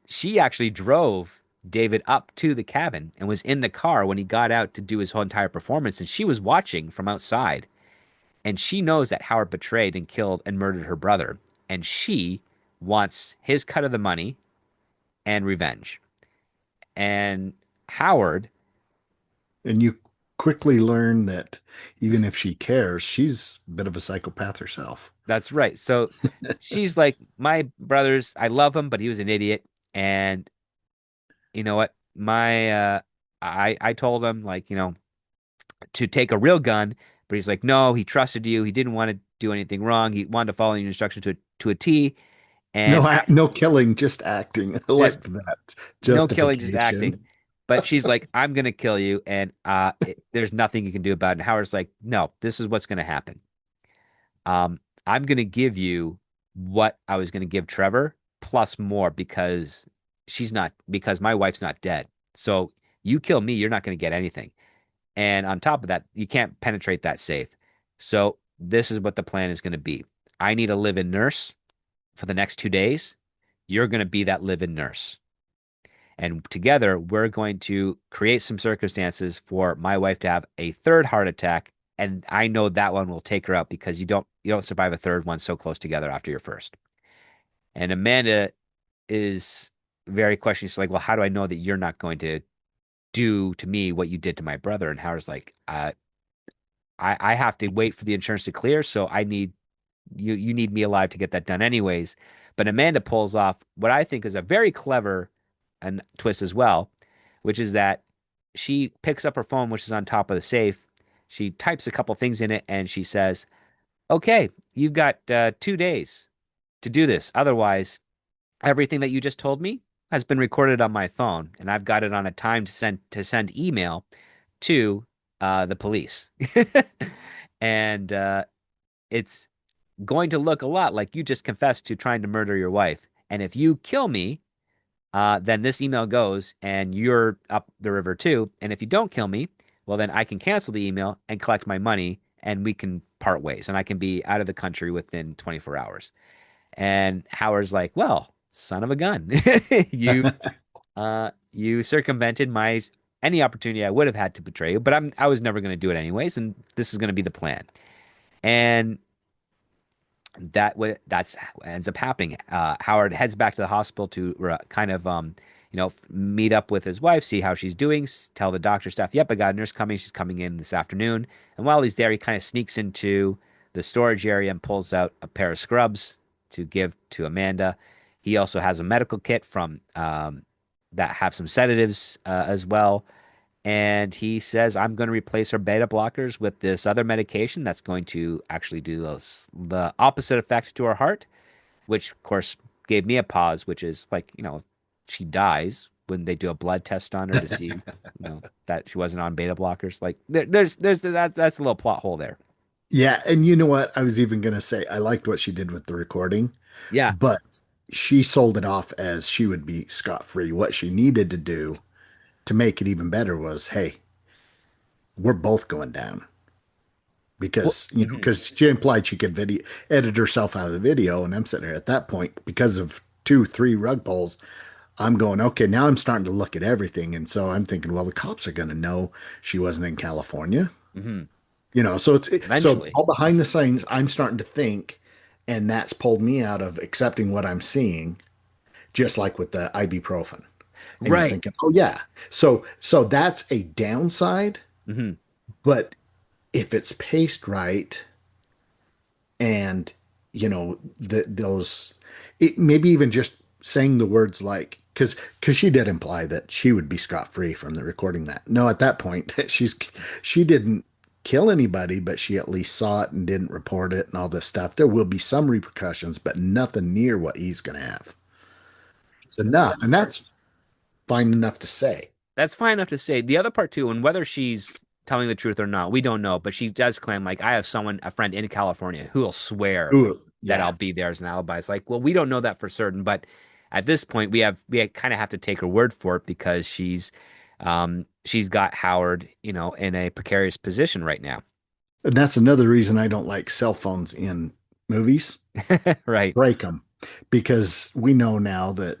She actually drove David up to the cabin and was in the car when he got out to do his whole entire performance, and she was watching from outside, and she knows that Howard betrayed and killed and murdered her brother, and she wants his cut of the money and revenge. And Howard, And you quickly learn that even if she cares, she's a bit of a psychopath herself. that's right. So she's like, my brother's, I love him, but he was an idiot. And you know what? I told him like, to take a real gun, but he's like, no, he trusted you. He didn't want to do anything wrong. He wanted to follow your instructions to a T. And No killing, just acting. I just liked that no killing, just acting. justification. But she's like, I'm gonna kill you, and there's nothing you can do about it. And Howard's like, no, this is what's gonna happen. I'm gonna give you what I was gonna give Trevor plus more because my wife's not dead. So you kill me, you're not gonna get anything. And on top of that, you can't penetrate that safe. So this is what the plan is gonna be. I need a live-in nurse for the next 2 days. You're gonna be that live-in nurse. And together, we're going to create some circumstances for my wife to have a third heart attack. And I know that one will take her out because you don't survive a third one so close together after your first. And Amanda is very questioning. She's like, "Well, how do I know that you're not going to do to me what you did to my brother?" And Howard's like, I have to wait for the insurance to clear, so I need you need me alive to get that done anyways. But Amanda pulls off what I think is a very clever and twist as well, which is that she picks up her phone, which is on top of the safe. She types a couple things in it, and she says, "Okay, you've got 2 days to do this. Otherwise, everything that you just told me has been recorded on my phone, and I've got it on a time to send email to the police." And it's going to look a lot like you just confessed to trying to murder your wife. And if you kill me, then this email goes and you're up the river too. And if you don't kill me, well, then I can cancel the email and collect my money and we can part ways and I can be out of the country within 24 hours. And Howard's like, well, son of a gun. You you circumvented my any opportunity I would have had to betray you, but I was never going to do it anyways, and this is going to be the plan. And that's ends up happening. Howard heads back to the hospital to kind of meet up with his wife, see how she's doing, tell the doctor stuff. Yep, I got a nurse coming. She's coming in this afternoon. And while he's there, he kind of sneaks into the storage area and pulls out a pair of scrubs to give to Amanda. He also has a medical kit from that have some sedatives as well. And he says, I'm going to replace her beta blockers with this other medication that's going to actually do the opposite effect to her heart, which, of course, gave me a pause, which is like, she dies when they do a blood test on her to see, that she wasn't on beta blockers. Like, there's that's a little plot hole there. Yeah, and you know what? I was even gonna say I liked what she did with the recording, Yeah. but she sold it off as she would be scot-free. What she needed to do to make it even better was, hey, we're both going down. Well, Because mhm. because she implied she could video edit herself out of the video, and I'm sitting there at that point because of 2, 3 rug pulls. I'm going, okay, now I'm starting to look at everything, and so I'm thinking, well, the cops are going to know she wasn't in California, Mhm. So so Eventually. all behind the scenes, I'm starting to think, and that's pulled me out of accepting what I'm seeing, just like with the ibuprofen. And you're Right. thinking, oh yeah, so that's a downside, Hmm. but if it's paced right and those maybe even just saying the words like because she did imply that she would be scot-free from the recording that. No, at that point she didn't kill anybody, but she at least saw it and didn't report it and all this stuff. There will be some repercussions, but nothing near what he's going to have. It's enough, and that's fine enough to say. That's fine enough to say. The other part too, and whether she's telling the truth or not, we don't know. But she does claim, like, I have someone, a friend in California, who will swear Ooh, that I'll yeah. be there as an alibi. It's like, well, we don't know that for certain, but at this point, we kind of have to take her word for it because she's got Howard, in a precarious position right now. And that's another reason I don't like cell phones in movies. Right. Break them because we know now that,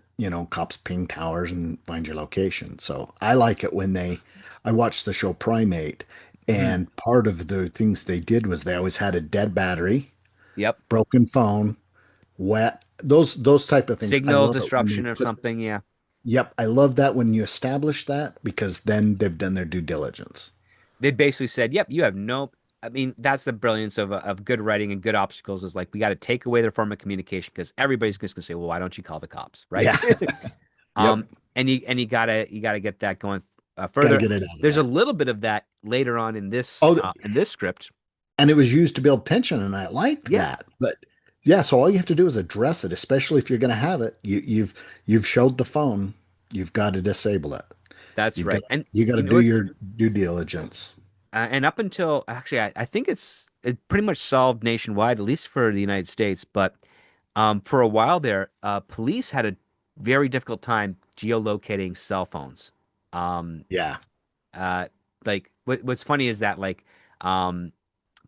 cops ping towers and find your location. So I like it when I watched the show Primate, Hmm. and part of the things they did was they always had a dead battery, Yep. broken phone, wet, those type of things. I Signal love it when they disruption or put, something. Yeah. yep, I love that when you establish that because then they've done their due diligence. They basically said, "Yep, you have no." I mean, that's the brilliance of good writing and good obstacles is like we got to take away their form of communication because everybody's just gonna say, "Well, why don't you call the cops?" Right? Yeah. Um, Yep. and you gotta get that going Got to further. get it out of There's a there. little bit of that later on in this Oh, script. and it was used to build tension, and I liked Yeah, that. But yeah, so all you have to do is address it, especially if you're going to have it. You've showed the phone. You've got to disable it. that's You've got right. And you got to you know do what? your due diligence. And up until actually, I think it pretty much solved nationwide, at least for the United States. But for a while there, police had a very difficult time geolocating cell phones. Um, Yeah. uh, like what's funny is that like um,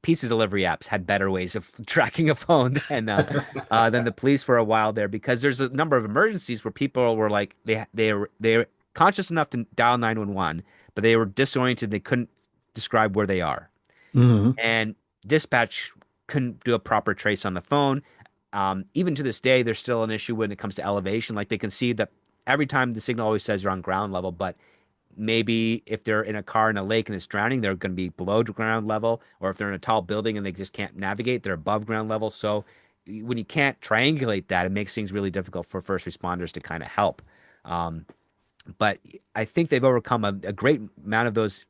pizza delivery apps had better ways of tracking a phone than the police for a while there because there's a number of emergencies where people were like they were conscious enough to dial 911, but they were disoriented. They couldn't describe where they are, Hmm. and dispatch couldn't do a proper trace on the phone. Even to this day, there's still an issue when it comes to elevation. Like they can see that every time the signal always says you're on ground level, but maybe if they're in a car in a lake and it's drowning, they're going to be below ground level, or if they're in a tall building and they just can't navigate, they're above ground level. So when you can't triangulate that, it makes things really difficult for first responders to kind of help. Um, but I think they've overcome a great amount of those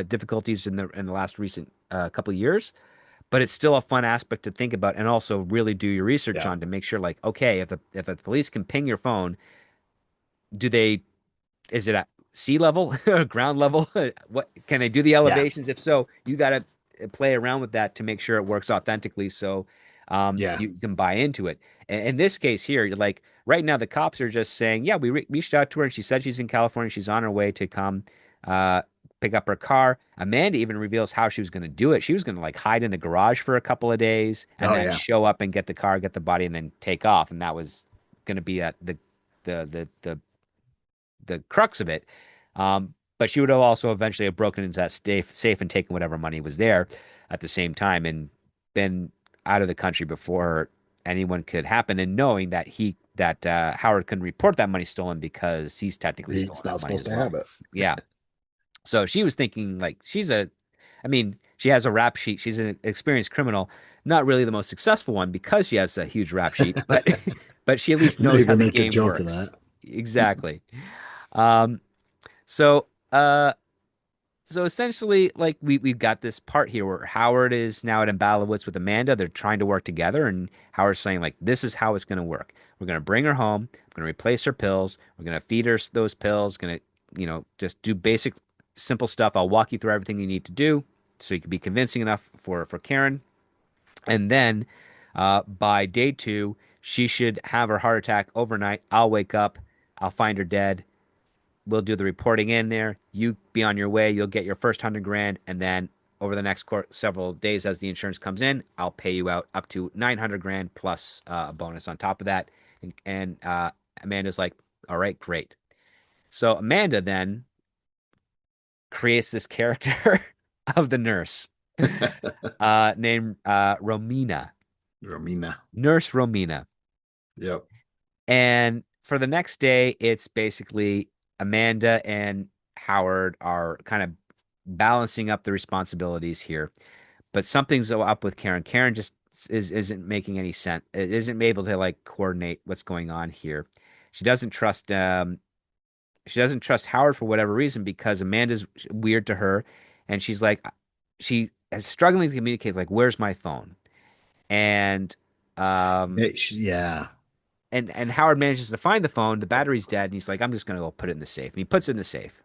difficulties in the last recent couple of years. But it's still a fun aspect to think about and also really do your research Yeah. on to make sure, like, okay, if the police can ping your phone, do they is it at sea level or ground level? What can they do the Yeah. elevations? If so, you got to play around with that to make sure it works authentically so Yeah. you can buy into it. In this case here, you're like right now the cops are just saying, yeah, we reached out to her and she said she's in California. She's on her way to come uh, pick up her car. Amanda even reveals how she was going to do it. She was going to like hide in the garage for a couple of days and Oh then yeah. show up and get the car, get the body, and then take off. And that was going to be at the crux of it. But she would have also eventually have broken into that safe and taken whatever money was there at the same time and been out of the country before anyone could happen. And knowing that Howard couldn't report that money stolen because he's technically stolen He's that not money supposed as to well. have it. Yeah. So she was thinking like I mean, she has a rap sheet. She's an experienced criminal, not really the most successful one because she has a huge rap sheet, but but she at least You knows how even the make a game joke of works. that. Exactly. Um, so, uh, so essentially, like we've got this part here where Howard is now at Imbalowitz with Amanda. They're trying to work together, and Howard's saying like, "This is how it's going to work. We're going to bring her home. We're going to replace her pills. We're going to feed her those pills. Going to, just do basic, simple stuff. I'll walk you through everything you need to do, so you can be convincing enough for Karen. And then, by day two, she should have her heart attack overnight. I'll wake up. I'll find her dead. We'll do the reporting in there. You be on your way. You'll get your first 100 grand, and then over the next several days, as the insurance comes in, I'll pay you out up to 900 grand plus a bonus on top of that. And Amanda's like, "All right, great." So Amanda then creates this character of the nurse named Romina, Romina. Nurse Romina. Yep. And for the next day, it's basically Amanda and Howard are kind of balancing up the responsibilities here. But something's up with Karen. Karen just isn't making any sense. It isn't able to like coordinate what's going on here. She doesn't trust she doesn't trust Howard for whatever reason because Amanda's weird to her, and she's like she is struggling to communicate like where's my phone? And um Yeah. and Howard manages to find the phone, the battery's dead, and he's like I'm just gonna go put it in the safe. And he puts it in the safe.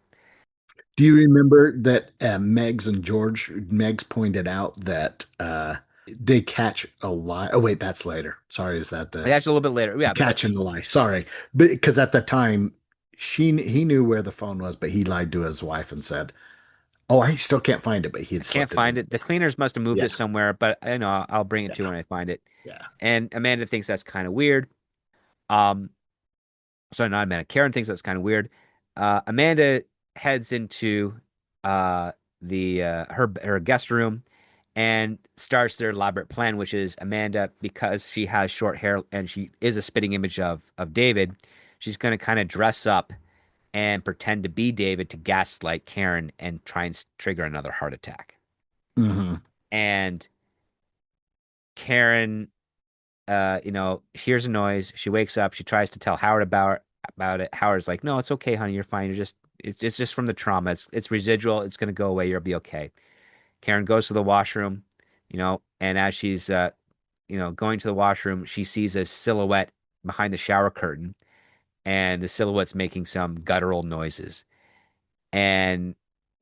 Do you remember that Megs pointed out that they catch a lie? Oh, wait, that's later. Sorry, is that the That's a little bit later. Yeah, but catching the lie? Sorry, but because at the time he knew where the phone was, but he lied to his wife and said, "Oh, I still can't find it," but he I had can't slipped it find in it. The his. cleaners must have moved Yeah, it somewhere, but I know I'll bring it to yeah, you when I find it. yeah. And Amanda thinks that's kind of weird. Um, sorry, not Amanda. Karen thinks that's kind of weird. Amanda heads into the her guest room and starts their elaborate plan, which is Amanda, because she has short hair and she is a spitting image of David, she's going to kind of dress up and pretend to be David to gaslight Karen and try and trigger another heart attack. Hmm. And Karen hears a noise. She wakes up. She tries to tell Howard about it. Howard's like, "No, it's okay, honey. You're fine. It's just from the trauma. It's residual. It's gonna go away. You'll be okay." Karen goes to the washroom, and as she's going to the washroom, she sees a silhouette behind the shower curtain, and the silhouette's making some guttural noises. And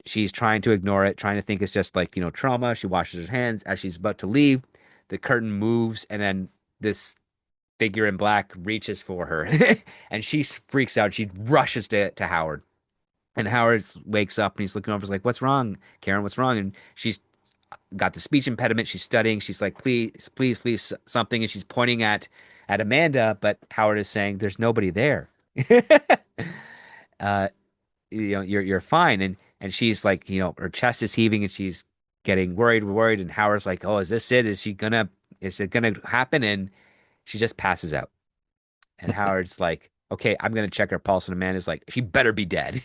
she's trying to ignore it, trying to think it's just like, trauma. She washes her hands. As she's about to leave, the curtain moves, and then this figure in black reaches for her and she freaks out. She rushes to Howard. And Howard wakes up and he's looking over. He's like, "What's wrong, Karen? What's wrong?" And she's got the speech impediment. She's studying. She's like, "Please, please, please, something." And she's pointing at Amanda, but Howard is saying, "There's nobody there." uh, you're fine. And she's like, her chest is heaving and she's getting worried. And Howard's like, "Oh, is this it? Is it gonna happen?" And she just passes out. And Howard's like, "Okay, I'm gonna check her pulse." And Amanda's like, "She better be dead."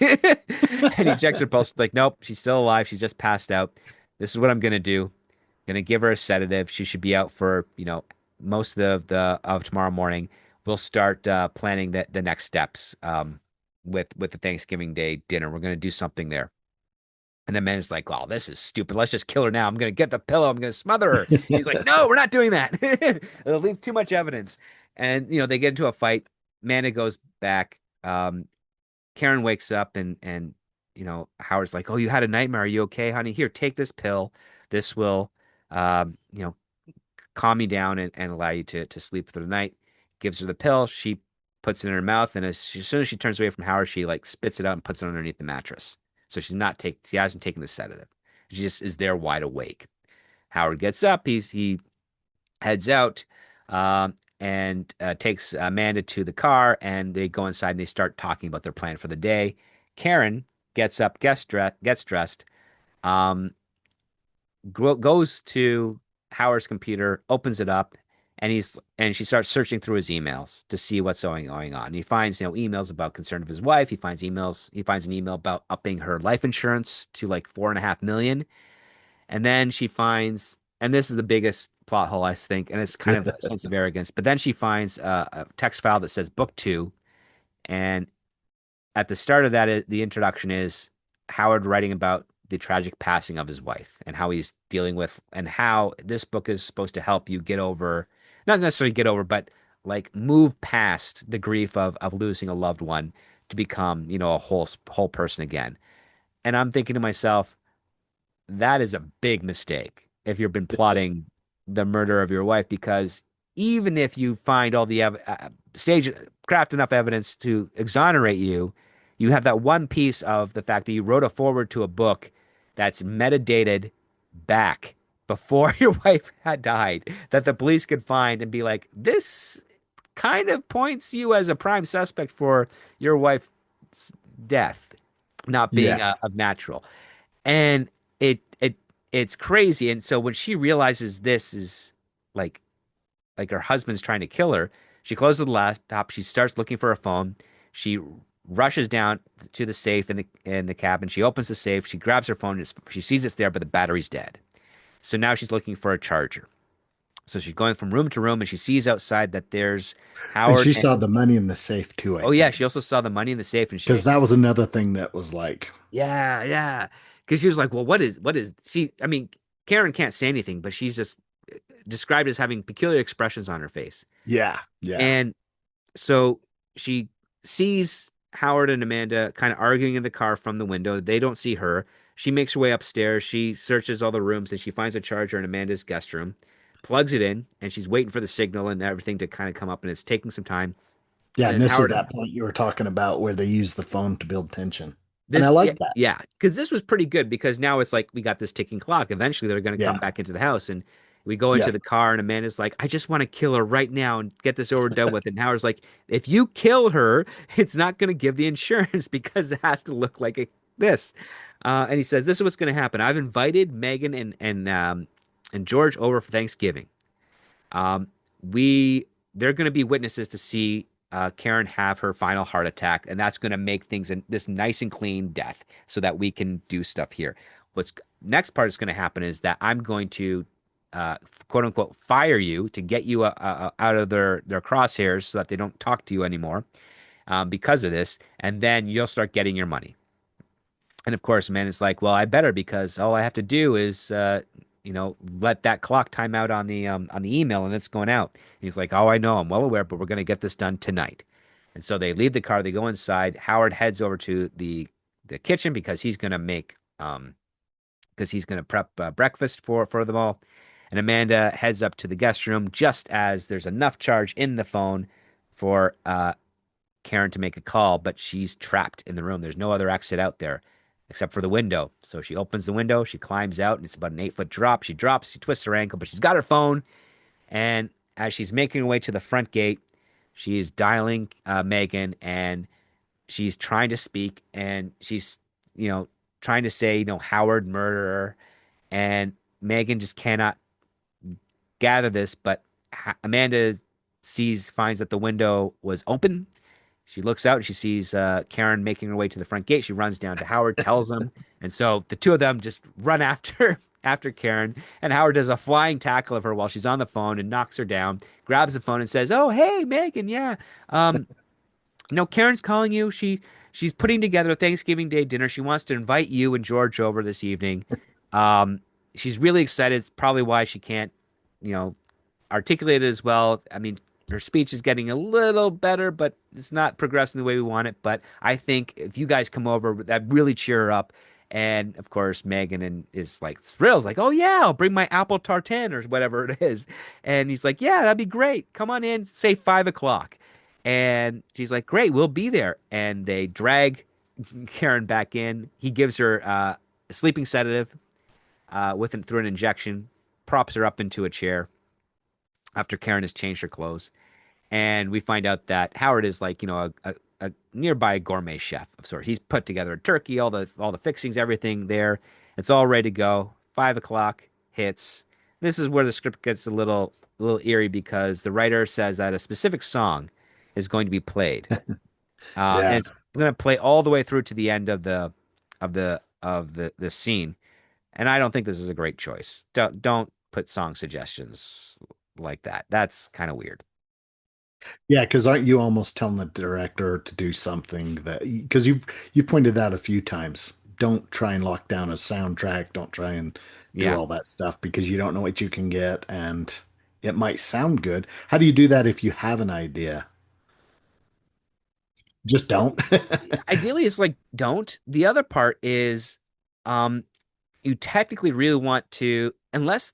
And he checks her pulse, like, "Nope, she's still alive. She's just passed out. This is what I'm gonna do. Gonna give her a sedative. She should be out for, most of the of tomorrow morning. We'll start planning the next steps with the Thanksgiving Day dinner. We're gonna do something there." And the man's like, "Well, this is stupid. Let's just kill her now. I'm gonna get the pillow. I'm gonna smother her." He's like, "No, we're not doing that. It'll leave too much evidence." And they get into a fight. Amanda goes back. Karen wakes up and Howard's like, "Oh, you had a nightmare. Are you okay, honey? Here, take this pill. This will um, you know, calm you down and allow you to sleep through the night." Gives her the pill. She puts it in her mouth, and as soon as she turns away from Howard, she like spits it out and puts it underneath the mattress. So she hasn't taken the sedative. She just is there wide awake. Howard gets up. He heads out, and takes Amanda to the car, and they go inside and they start talking about their plan for the day. Karen gets up, gets dressed, um, goes to Howard's computer, opens it up, and she starts searching through his emails to see what's going on. And he finds, emails about concern of his wife. He finds an email about upping her life insurance to like 4.5 million. And then she finds, and this is the biggest plot hole, I think, and it's kind of a sense of arrogance. But then she finds a text file that says book two, and at the start of that, the introduction is Howard writing about the tragic passing of his wife and how he's dealing with, and how this book is supposed to help you get over, not necessarily get over, but like move past the grief of losing a loved one to become, a whole person again. And I'm thinking to myself, that is a big mistake if you've been plotting the murder of your wife, because even if you find all the stage craft enough evidence to exonerate you, you have that one piece of the fact that you wrote a forward to a book that's metadated back before your wife had died, that the police could find and be like, this kind of points you as a prime suspect for your wife's death not being Yeah. of natural. And it's crazy. And so when she realizes this is like her husband's trying to kill her, she closes the laptop, she starts looking for her phone. She rushes down to the safe in the cabin. She opens the safe. She grabs her phone. She sees it's there, but the battery's dead. So now she's looking for a charger. So she's going from room to room, and she sees outside that there's And Howard. she saw the money in the safe too, I Oh yeah, think. she also saw the money in the safe, and Because that was another thing that was like, yeah, yeah, because she was like, "Well, what is she?" I mean, Karen can't say anything, but she's just described as having peculiar expressions on her face, yeah, yeah. and so she sees Howard and Amanda kind of arguing in the car from the window. They don't see her. She makes her way upstairs. She searches all the rooms and she finds a charger in Amanda's guest room, plugs it in, and she's waiting for the signal and everything to kind of come up. And it's taking some time. Yeah, And and then this is Howard, that point you were talking about where they use the phone to build tension. And I this, yeah, like that. yeah, because this was pretty good because now it's like we got this ticking clock. Eventually, they're going to come Yeah, back into the house, and we go into yeah. the car, and Amanda's like, "I just want to kill her right now and get this over and done with." And Howard's like, "If you kill her, it's not going to give the insurance because it has to look like this." And he says, "This is what's going to happen. I've invited Megan and George over for Thanksgiving. Um, we they're going to be witnesses to see Karen have her final heart attack, and that's going to make things in this nice and clean death, so that we can do stuff here. What's next part is going to happen is that I'm going to uh, quote unquote fire you to get you out of their crosshairs so that they don't talk to you anymore because of this, and then you'll start getting your money." And of course, man, it's like, well, I better because all I have to do is, let that clock time out on the email, and it's going out. And he's like, oh, I know, I'm well aware, but we're going to get this done tonight. And so they leave the car, they go inside. Howard heads over to the kitchen because he's going to prep breakfast for them all. And Amanda heads up to the guest room just as there's enough charge in the phone for Karen to make a call, but she's trapped in the room. There's no other exit out there except for the window. So she opens the window, she climbs out, and it's about an 8 foot drop. She drops, she twists her ankle, but she's got her phone. And as she's making her way to the front gate, she's dialing Megan and she's trying to speak and she's, you know, trying to say, Howard murderer. And Megan just cannot gather this, but Amanda finds that the window was open. She looks out and she sees Karen making her way to the front gate. She runs down to Howard, tells him, and so the two of them just run after after Karen. And Howard does a flying tackle of her while she's on the phone and knocks her down. Grabs the phone and says, "Oh, hey, Megan, yeah, um, Karen's calling you. She's putting together a Thanksgiving Day dinner. She wants to invite you and George over this evening. Um, she's really excited. It's probably why she can't, you know, articulate it as well. I mean, her speech is getting a little better, but it's not progressing the way we want it. But I think if you guys come over, that really cheer her up." And of course, is like thrilled, like, "Oh yeah, I'll bring my apple tartine or whatever it is." And he's like, "Yeah, that'd be great. Come on in, say 5 o'clock." And she's like, "Great, we'll be there." And they drag Karen back in. He gives her a sleeping sedative through an injection, props her up into a chair after Karen has changed her clothes. And we find out that Howard is like, a nearby gourmet chef of sorts. He's put together a turkey, all the fixings, everything there. It's all ready to go. 5 o'clock hits. This is where the script gets a little eerie because the writer says that a specific song is going to be played, and Yeah. it's going to play all the way through to the end of the scene. And I don't think this is a great choice. Don't put song suggestions like that. That's kind of weird. Yeah, because aren't you almost telling the director to do something that because you've pointed out a few times. Don't try and lock down a soundtrack. Don't try and do Yeah. all that stuff because you don't know what you can get and it might sound good. How do you do that if you have an idea? Just don't. Ideally, it's like don't. The other part is, um, you technically really want to, unless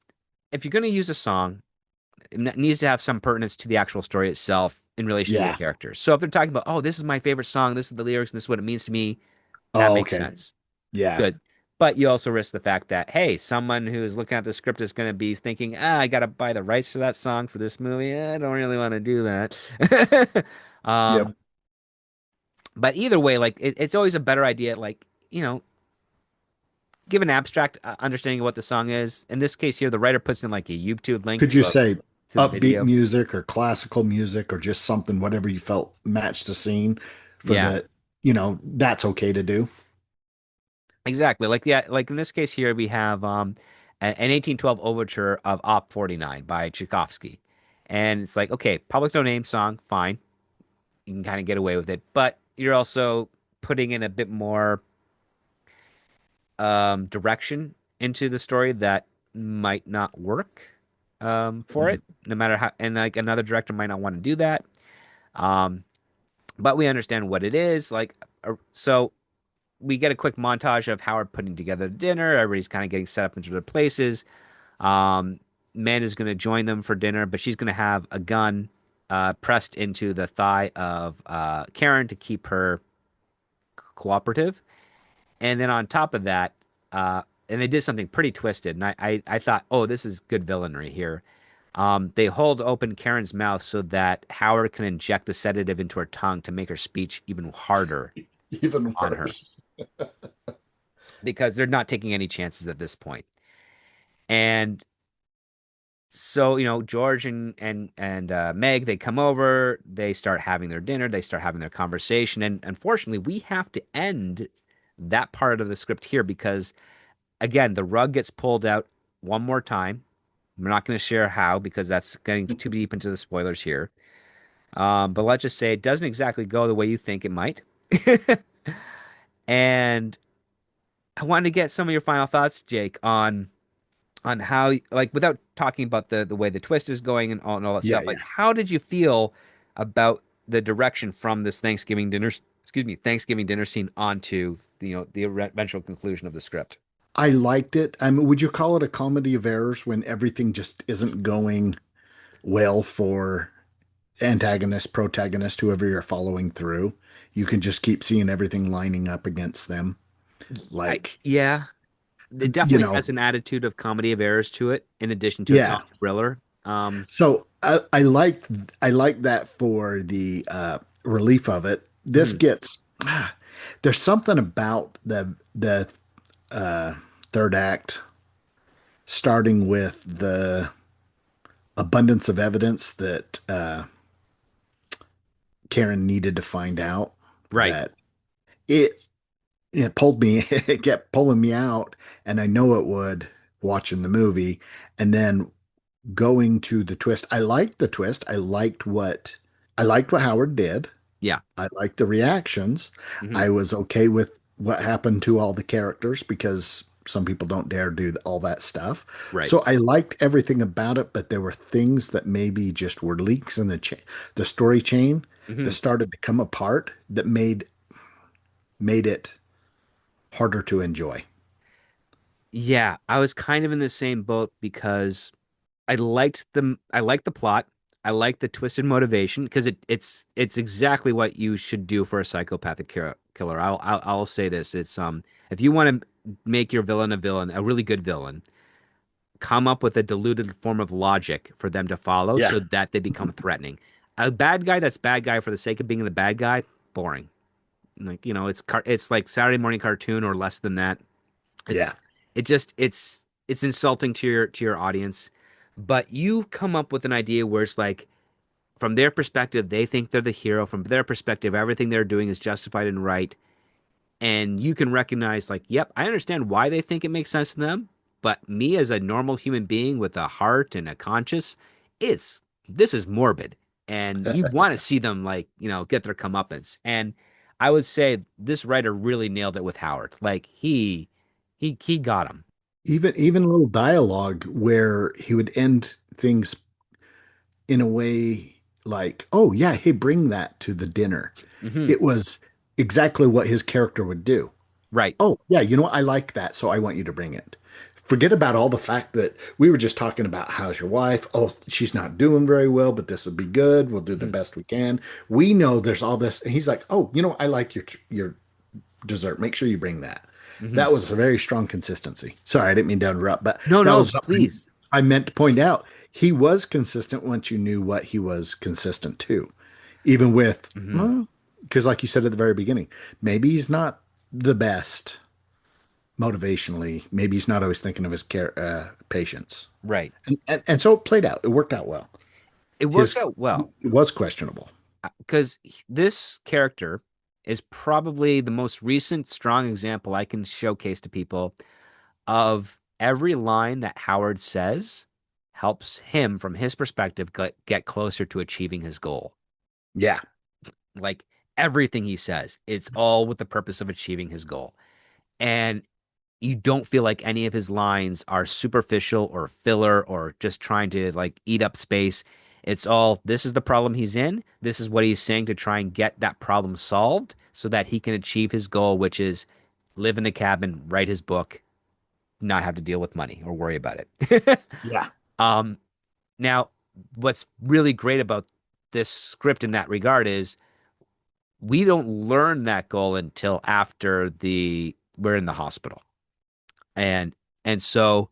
if you're going to use a song, it needs to have some pertinence to the actual story itself in relation to the Yeah. characters. So if they're talking about, oh, this is my favorite song, this is the lyrics, and this is what it means to me, that Oh, makes okay. sense. Yeah. Good. But you also risk the fact that, hey, someone who is looking at the script is going to be thinking, I got to buy the rights to that song for this movie. I don't really want to do that. Yep. um, but either way, like it's always a better idea, like, give an abstract understanding of what the song is. In this case here, the writer puts in like a YouTube link Could you say to the upbeat video. music or classical music or just something, whatever you felt matched the scene for Yeah. the that's okay to do. Exactly. Like yeah, like in this case here we have an 1812 overture of Op 49 by Tchaikovsky. And it's like, okay, public domain song, fine. You can kind of get away with it, but you're also putting in a bit more direction into the story that might not work for Mhm. it, no matter how, and like another director might not want to do that. Um, but we understand what it is. So we get a quick montage of Howard putting together dinner. Everybody's kind of getting set up into their places. Um, Amanda's going to join them for dinner, but she's going to have a gun pressed into the thigh of Karen to keep her cooperative. And then on top of that, and they did something pretty twisted. And I thought, oh, this is good villainry here. They hold open Karen's mouth so that Howard can inject the sedative into her tongue to make her speech even harder Even on her worse. because they're not taking any chances at this point. And so, George and Meg, they come over, they start having their dinner, they start having their conversation, and unfortunately, we have to end that part of the script here because again, the rug gets pulled out one more time. We're not going to share how because that's getting too deep into the spoilers here. But let's just say it doesn't exactly go the way you think it might. And I wanted to get some of your final thoughts, Jake, on how, like, without talking about the way the twist is going and all that Yeah, stuff. Like, yeah. how did you feel about the direction from this Thanksgiving dinner, excuse me, Thanksgiving dinner scene onto the eventual conclusion of the script? I liked it. I mean, would you call it a comedy of errors when everything just isn't going well for antagonist, protagonist, whoever you're following through? You can just keep seeing everything lining up against them. I Like, Yeah, it you definitely know, has an attitude of comedy of errors to it, in addition to its yeah. own thriller. So I like that for the relief of it. This Mhm. gets there's something about the uh, third act starting with the abundance of evidence that Karen needed to find out Right. that it it pulled me it kept pulling me out, and I know it would watching the movie, and then going to the twist. I liked the twist. I liked what Howard did. Yeah. I liked the reactions. Hmm. I was okay with what happened to all the characters because some people don't dare do all that stuff. Right. So I liked everything about it, but there were things that maybe just were leaks in the story chain that Hmm. started to come apart that made it harder to enjoy. Yeah, I was kind of in the same boat because I liked the plot. I liked the twisted motivation because it's exactly what you should do for a psychopathic killer. I'll say this. It's if you want to make your villain a villain, a really good villain, come up with a diluted form of logic for them to follow Yeah. so that they become threatening. A bad guy that's bad guy for the sake of being the bad guy, boring. Like, it's like Saturday morning cartoon or less than that. Yeah. It's it's insulting to your audience. But you come up with an idea where it's like from their perspective, they think they're the hero. From their perspective, everything they're doing is justified and right. And you can recognize, like, yep, I understand why they think it makes sense to them. But me as a normal human being with a heart and a conscience, this is morbid. And you want to see them like, get their comeuppance. And I would say this writer really nailed it with Howard. Like he got him. Even a little dialogue where he would end things in a way like, oh, yeah, hey, bring that to the dinner. Hmm. It was exactly what his character would do. Right. Oh, yeah, you know what? I like that, so I want you to bring it. Forget about all the fact that we were just talking about how's your wife? Oh, she's not doing very well, but this would be good. We'll do the Hmm. best we can. We know there's all this. And he's like, oh, I like your dessert. Make sure you bring that. Hmm. That was a very strong consistency. Sorry, I didn't mean to interrupt, but No, that no, was something please. I meant to point out. He was consistent once you knew what he was consistent to, even with, Hmm. well, because like you said at the very beginning, maybe he's not the best motivationally. Maybe he's not always thinking of his patients, Right. and so it played out. It worked out well. It worked His out well it was questionable. because this character. is probably the most recent strong example I can showcase to people of every line that Howard says helps him, from his perspective, get closer to achieving his goal. Yeah. Like everything he says, it's all with the purpose of achieving his goal. And you don't feel like any of his lines are superficial or filler or just trying to like eat up space. It's all this is the problem he's in. This is what he's saying to try and get that problem solved so that he can achieve his goal, which is live in the cabin, write his book, not have to deal with money or worry about it. Yeah. um, Now, what's really great about this script in that regard is we don't learn that goal until after the we're in the hospital. And so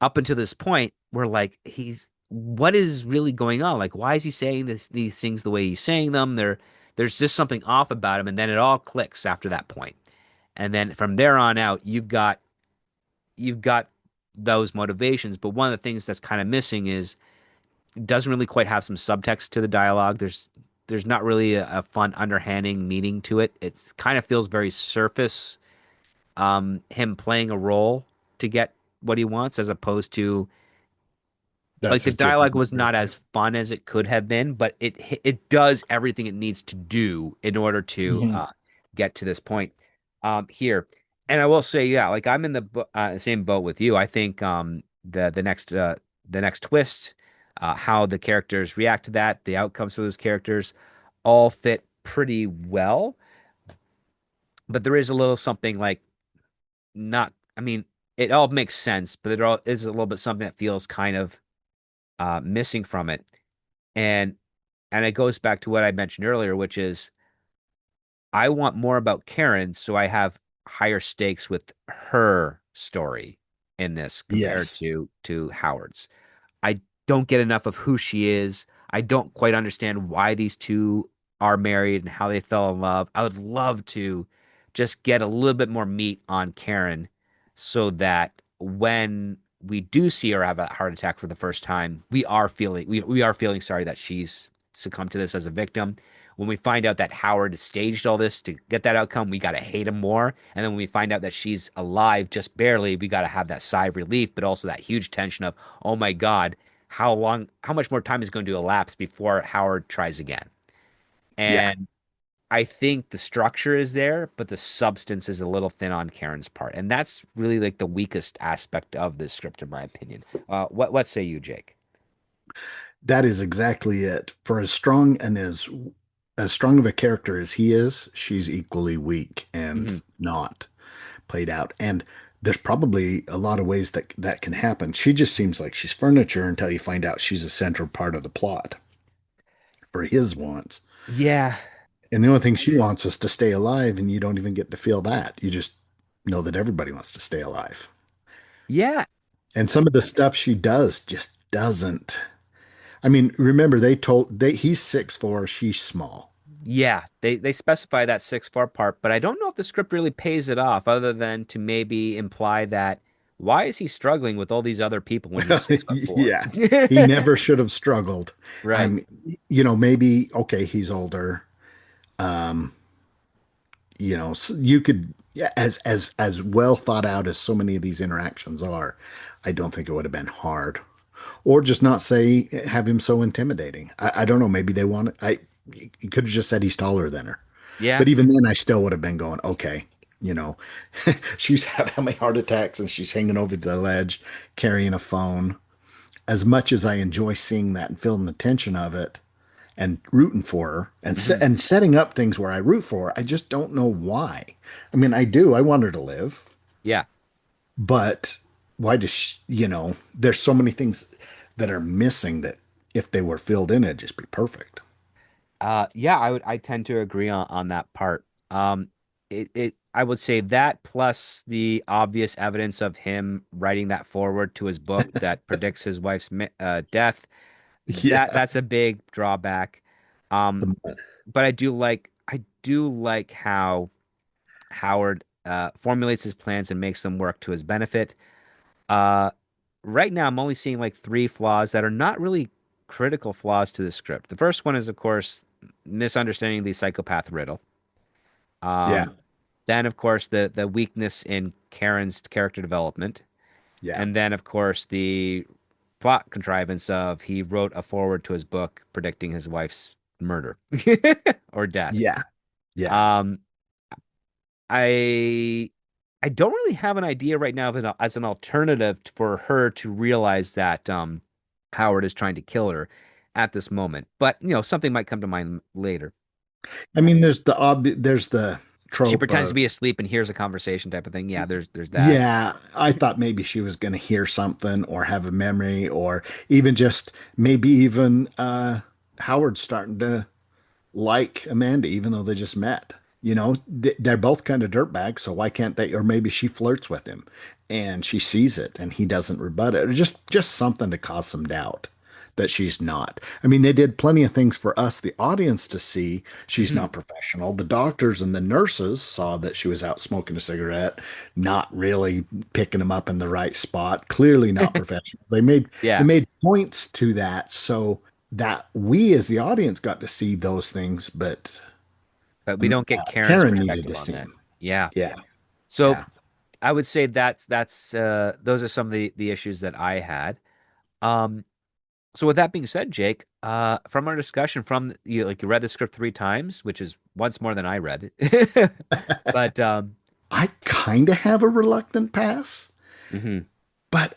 up until this point, we're like, he's what is really going on? Like, why is he saying these things the way he's saying them? There's just something off about him, and then it all clicks after that point. And then from there on out, you've got those motivations. But one of the things that's kind of missing is it doesn't really quite have some subtext to the dialogue. There's not really a fun underhanding meaning to it. It's kind of feels very surface, him playing a role to get what he wants, as opposed to like That's the a good dialogue point was right not there. as fun as it could have been, but it does everything it needs to do in order to Mhm. get to this point here. And I will say, yeah, like I'm in the same boat with you. I think the next twist, how the characters react to that, the outcomes for those characters, all fit pretty well. But there is a little something like not. I mean, it all makes sense, but it all is a little bit something that feels kind of missing from it. And it goes back to what I mentioned earlier, which is I want more about Karen, so I have higher stakes with her story in this compared Yes. to Howard's. I don't get enough of who she is. I don't quite understand why these two are married and how they fell in love. I would love to just get a little bit more meat on Karen so that when we do see her have a heart attack for the first time, we are feeling sorry that she's succumbed to this as a victim. When we find out that Howard staged all this to get that outcome, we got to hate him more. And then when we find out that she's alive just barely, we got to have that sigh of relief, but also that huge tension of, oh my God, how much more time is going to elapse before Howard tries again? Yeah. And I think the structure is there, but the substance is a little thin on Karen's part. And that's really like the weakest aspect of this script, in my opinion. What say you, Jake? That is exactly it. For as strong and as strong of a character as he is, she's equally weak and Hmm. not played out. And there's probably a lot of ways that that can happen. She just seems like she's furniture until you find out she's a central part of the plot for his wants. Yeah. And the only thing she wants is to stay alive, and you don't even get to feel that. You just know that everybody wants to stay alive. Yeah. And some of the stuff she does just doesn't. I mean, remember they he's 6'4", she's small. Yeah, they specify that 6'4" part, but I don't know if the script really pays it off, other than to maybe imply that why is he struggling with all these other people when he's 6'4"? Yeah. He never should have struggled. Right. I'm, maybe okay, he's older. Um, you could, yeah, as well thought out as so many of these interactions are, I don't think it would have been hard. Or just not say have him so intimidating. I don't know. Maybe they want I you could have just said he's taller than her. Yeah. But even then, I still would have been going, okay, you know, she's had how many heart attacks and she's hanging over the ledge carrying a phone. As much as I enjoy seeing that and feeling the tension of it and rooting for her and Hmm. and setting up things where I root for her, I just don't know why. I mean, I do. I want her to live, Yeah. but why does there's so many things that are missing that if they were filled in, it'd just be perfect. Yeah, I tend to agree on that part. I would say that plus the obvious evidence of him writing that forward to his book that predicts his wife's death. Yeah. That's a big drawback. Um, but I do like how Howard formulates his plans and makes them work to his benefit. Uh, right now, I'm only seeing like three flaws that are not really critical flaws to the script. The first one is, of course, misunderstanding the psychopath riddle. Yeah. Then, of course, the weakness in Karen's character development, Yeah. and then, of course, the plot contrivance of he wrote a foreword to his book predicting his wife's murder or death. Yeah. Yeah. Um, I I don't really have an idea right now of as an alternative for her to realize that Howard is trying to kill her at this moment. But something might come to mind later. I mean, there's the She trope pretends to of, be asleep and hears a conversation type of thing. Yeah, there's that. yeah, I thought maybe she was going to hear something or have a memory or even just maybe even Howard starting to like Amanda, even though they just met. They're both kind of dirtbags, so why can't they? Or maybe she flirts with him and she sees it and he doesn't rebut it. Or just something to cause some doubt that she's not. I mean, they did plenty of things for us, the audience, to see she's Hmm. not professional. The doctors and the nurses saw that she was out smoking a cigarette, not really picking him up in the right spot, clearly not professional. They Yeah, made points to that so that we as the audience got to see those things, but but we don't get Karen's Karen needed perspective to on see that. them. Yeah. Yeah, So yeah. I would say that's those are some of the issues that I had. Um, so with that being said, Jake, from our discussion, from you read the script 3 times, which is once more than I read it. But I kind of have a reluctant pass, mhm, but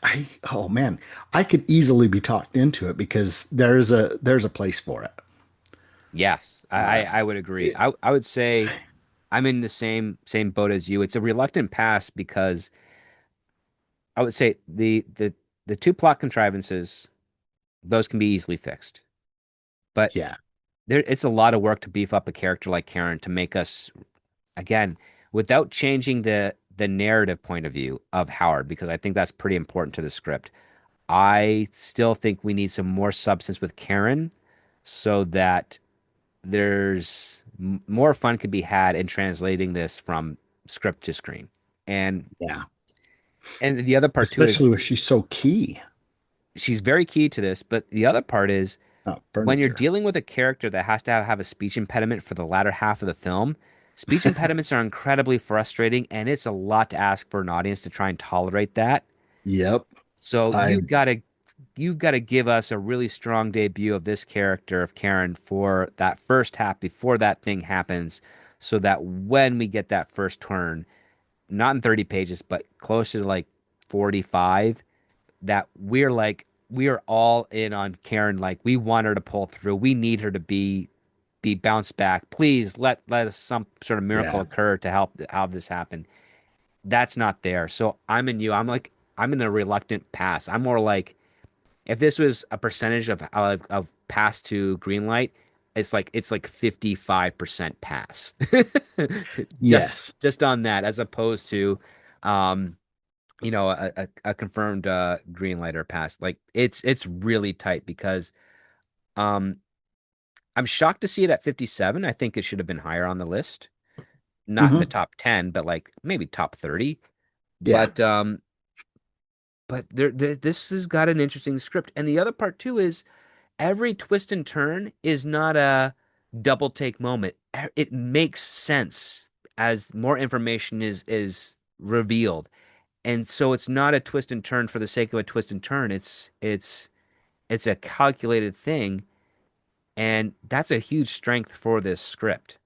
oh man, I could easily be talked into it because there's a place for it. yes, Uh, I would agree. it- I would say I'm in the same boat as you. It's a reluctant pass because I would say the two plot contrivances, those can be easily fixed. But yeah, it's a lot of work to beef up a character like Karen to make us again without changing the narrative point of view of Howard, because I think that's pretty important to the script. I still think we need some more substance with Karen so that there's more fun could be had in translating this from script to screen. And yeah. the other part too is Especially when she's so key. she's very key to this, but the other part is when you're Furniture. dealing with a character that has to have a speech impediment for the latter half of the film, speech impediments are incredibly frustrating, and it's a lot to ask for an audience to try and tolerate that. Yep. So I you've got to give us a really strong debut of this character of Karen for that first half before that thing happens, so that when we get that first turn, not in 30 pages, but closer to like 45, that we are all in on Karen. Like we want her to pull through. We need her to be bounced back. Please let us some sort of miracle yeah. occur to help this happen. That's not there. So I'm in you. I'm in a reluctant pass. I'm more like if this was a percentage of pass to green light, it's like 55% pass. Just Yes. just on that, as opposed to um a confirmed green light or pass. Like it's really tight because um I'm shocked to see it at 57. I think it should have been higher on the list. Not in the Hmm. top 10, but like maybe top 30. Yeah. But this has got an interesting script. And the other part too is every twist and turn is not a double take moment. It makes sense as more information is revealed. And so it's not a twist and turn for the sake of a twist and turn. It's a calculated thing, and that's a huge strength for this script.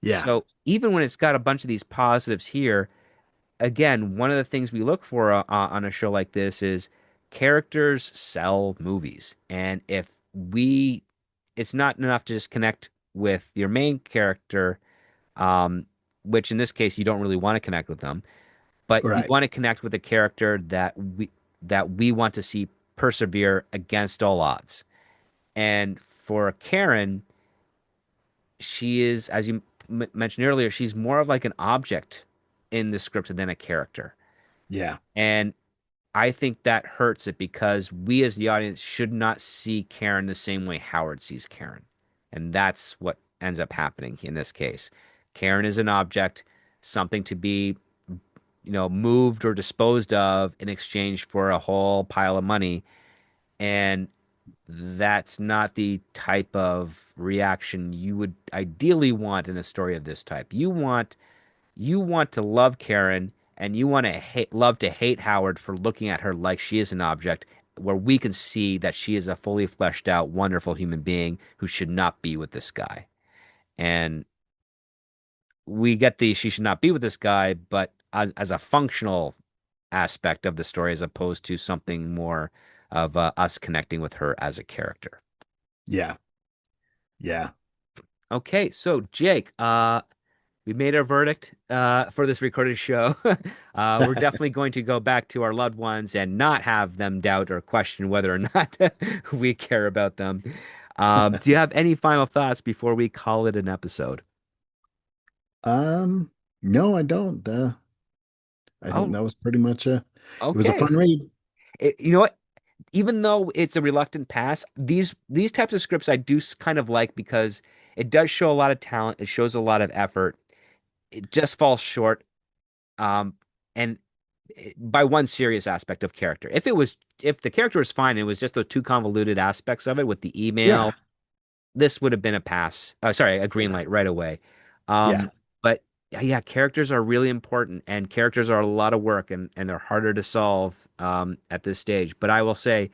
Yeah. So even when it's got a bunch of these positives here, again, one of the things we look for on a show like this is characters sell movies. And if we, it's not enough to just connect with your main character, um, which in this case you don't really want to connect with them, but you Right. want to connect with a character that we want to see persevere against all odds. And for Karen, she is, as you mentioned earlier, she's more of like an object in the script than a character. Yeah. And I think that hurts it because we as the audience should not see Karen the same way Howard sees Karen. And that's what ends up happening in this case. Karen is an object, something to be, moved or disposed of in exchange for a whole pile of money. And that's not the type of reaction you would ideally want in a story of this type. You want to love Karen and you want to love to hate Howard for looking at her like she is an object, where we can see that she is a fully fleshed out, wonderful human being who should not be with this guy. And we get the she should not be with this guy, but as a functional aspect of the story, as opposed to something more of us connecting with her as a character. Yeah. Yeah. Okay, so Jake, we made our verdict for this recorded show. We're definitely going to go back to our loved ones and not have them doubt or question whether or not we care about them. Do you have any final thoughts before we call it an episode? Um, no, I don't. I think Oh, that was pretty much it was a okay. fun read. You know what? Even though it's a reluctant pass, these types of scripts I do kind of like because it does show a lot of talent. It shows a lot of effort. It just falls short. And by one serious aspect of character. If the character was fine, it was just the two convoluted aspects of it with the email. Yeah. This would have been a pass. Sorry, a green Yeah. light right away. Yeah. But yeah, characters are really important, and characters are a lot of work, and they're harder to solve at this stage. But I will say,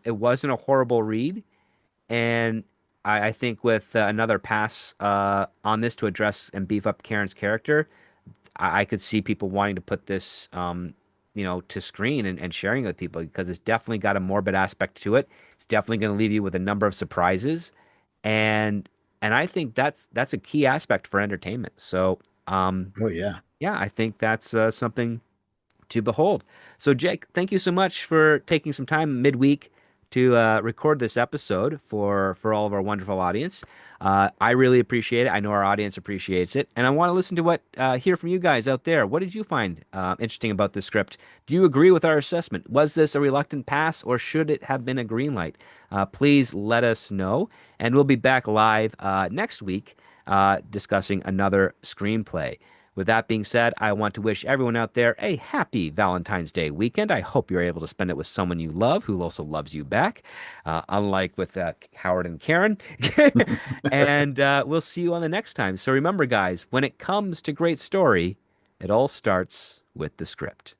it wasn't a horrible read, and I think with another pass on this to address and beef up Karen's character, I could see people wanting to put this, to screen and sharing it with people because it's definitely got a morbid aspect to it. It's definitely going to leave you with a number of surprises, and and I think that's a key aspect for entertainment. So, Oh yeah. yeah, I think that's something to behold. So, Jake, thank you so much for taking some time midweek to record this episode for all of our wonderful audience. I really appreciate it. I know our audience appreciates it, and I want to listen to what hear from you guys out there. What did you find interesting about the script? Do you agree with our assessment? Was this a reluctant pass, or should it have been a green light? Please let us know, and we'll be back live next week discussing another screenplay. With that being said, I want to wish everyone out there a happy Valentine's Day weekend. I hope you're able to spend it with someone you love who also loves you back, unlike with Howard and Karen. And we'll see you on the next time. So remember, guys, when it comes to great story, it all starts with the script.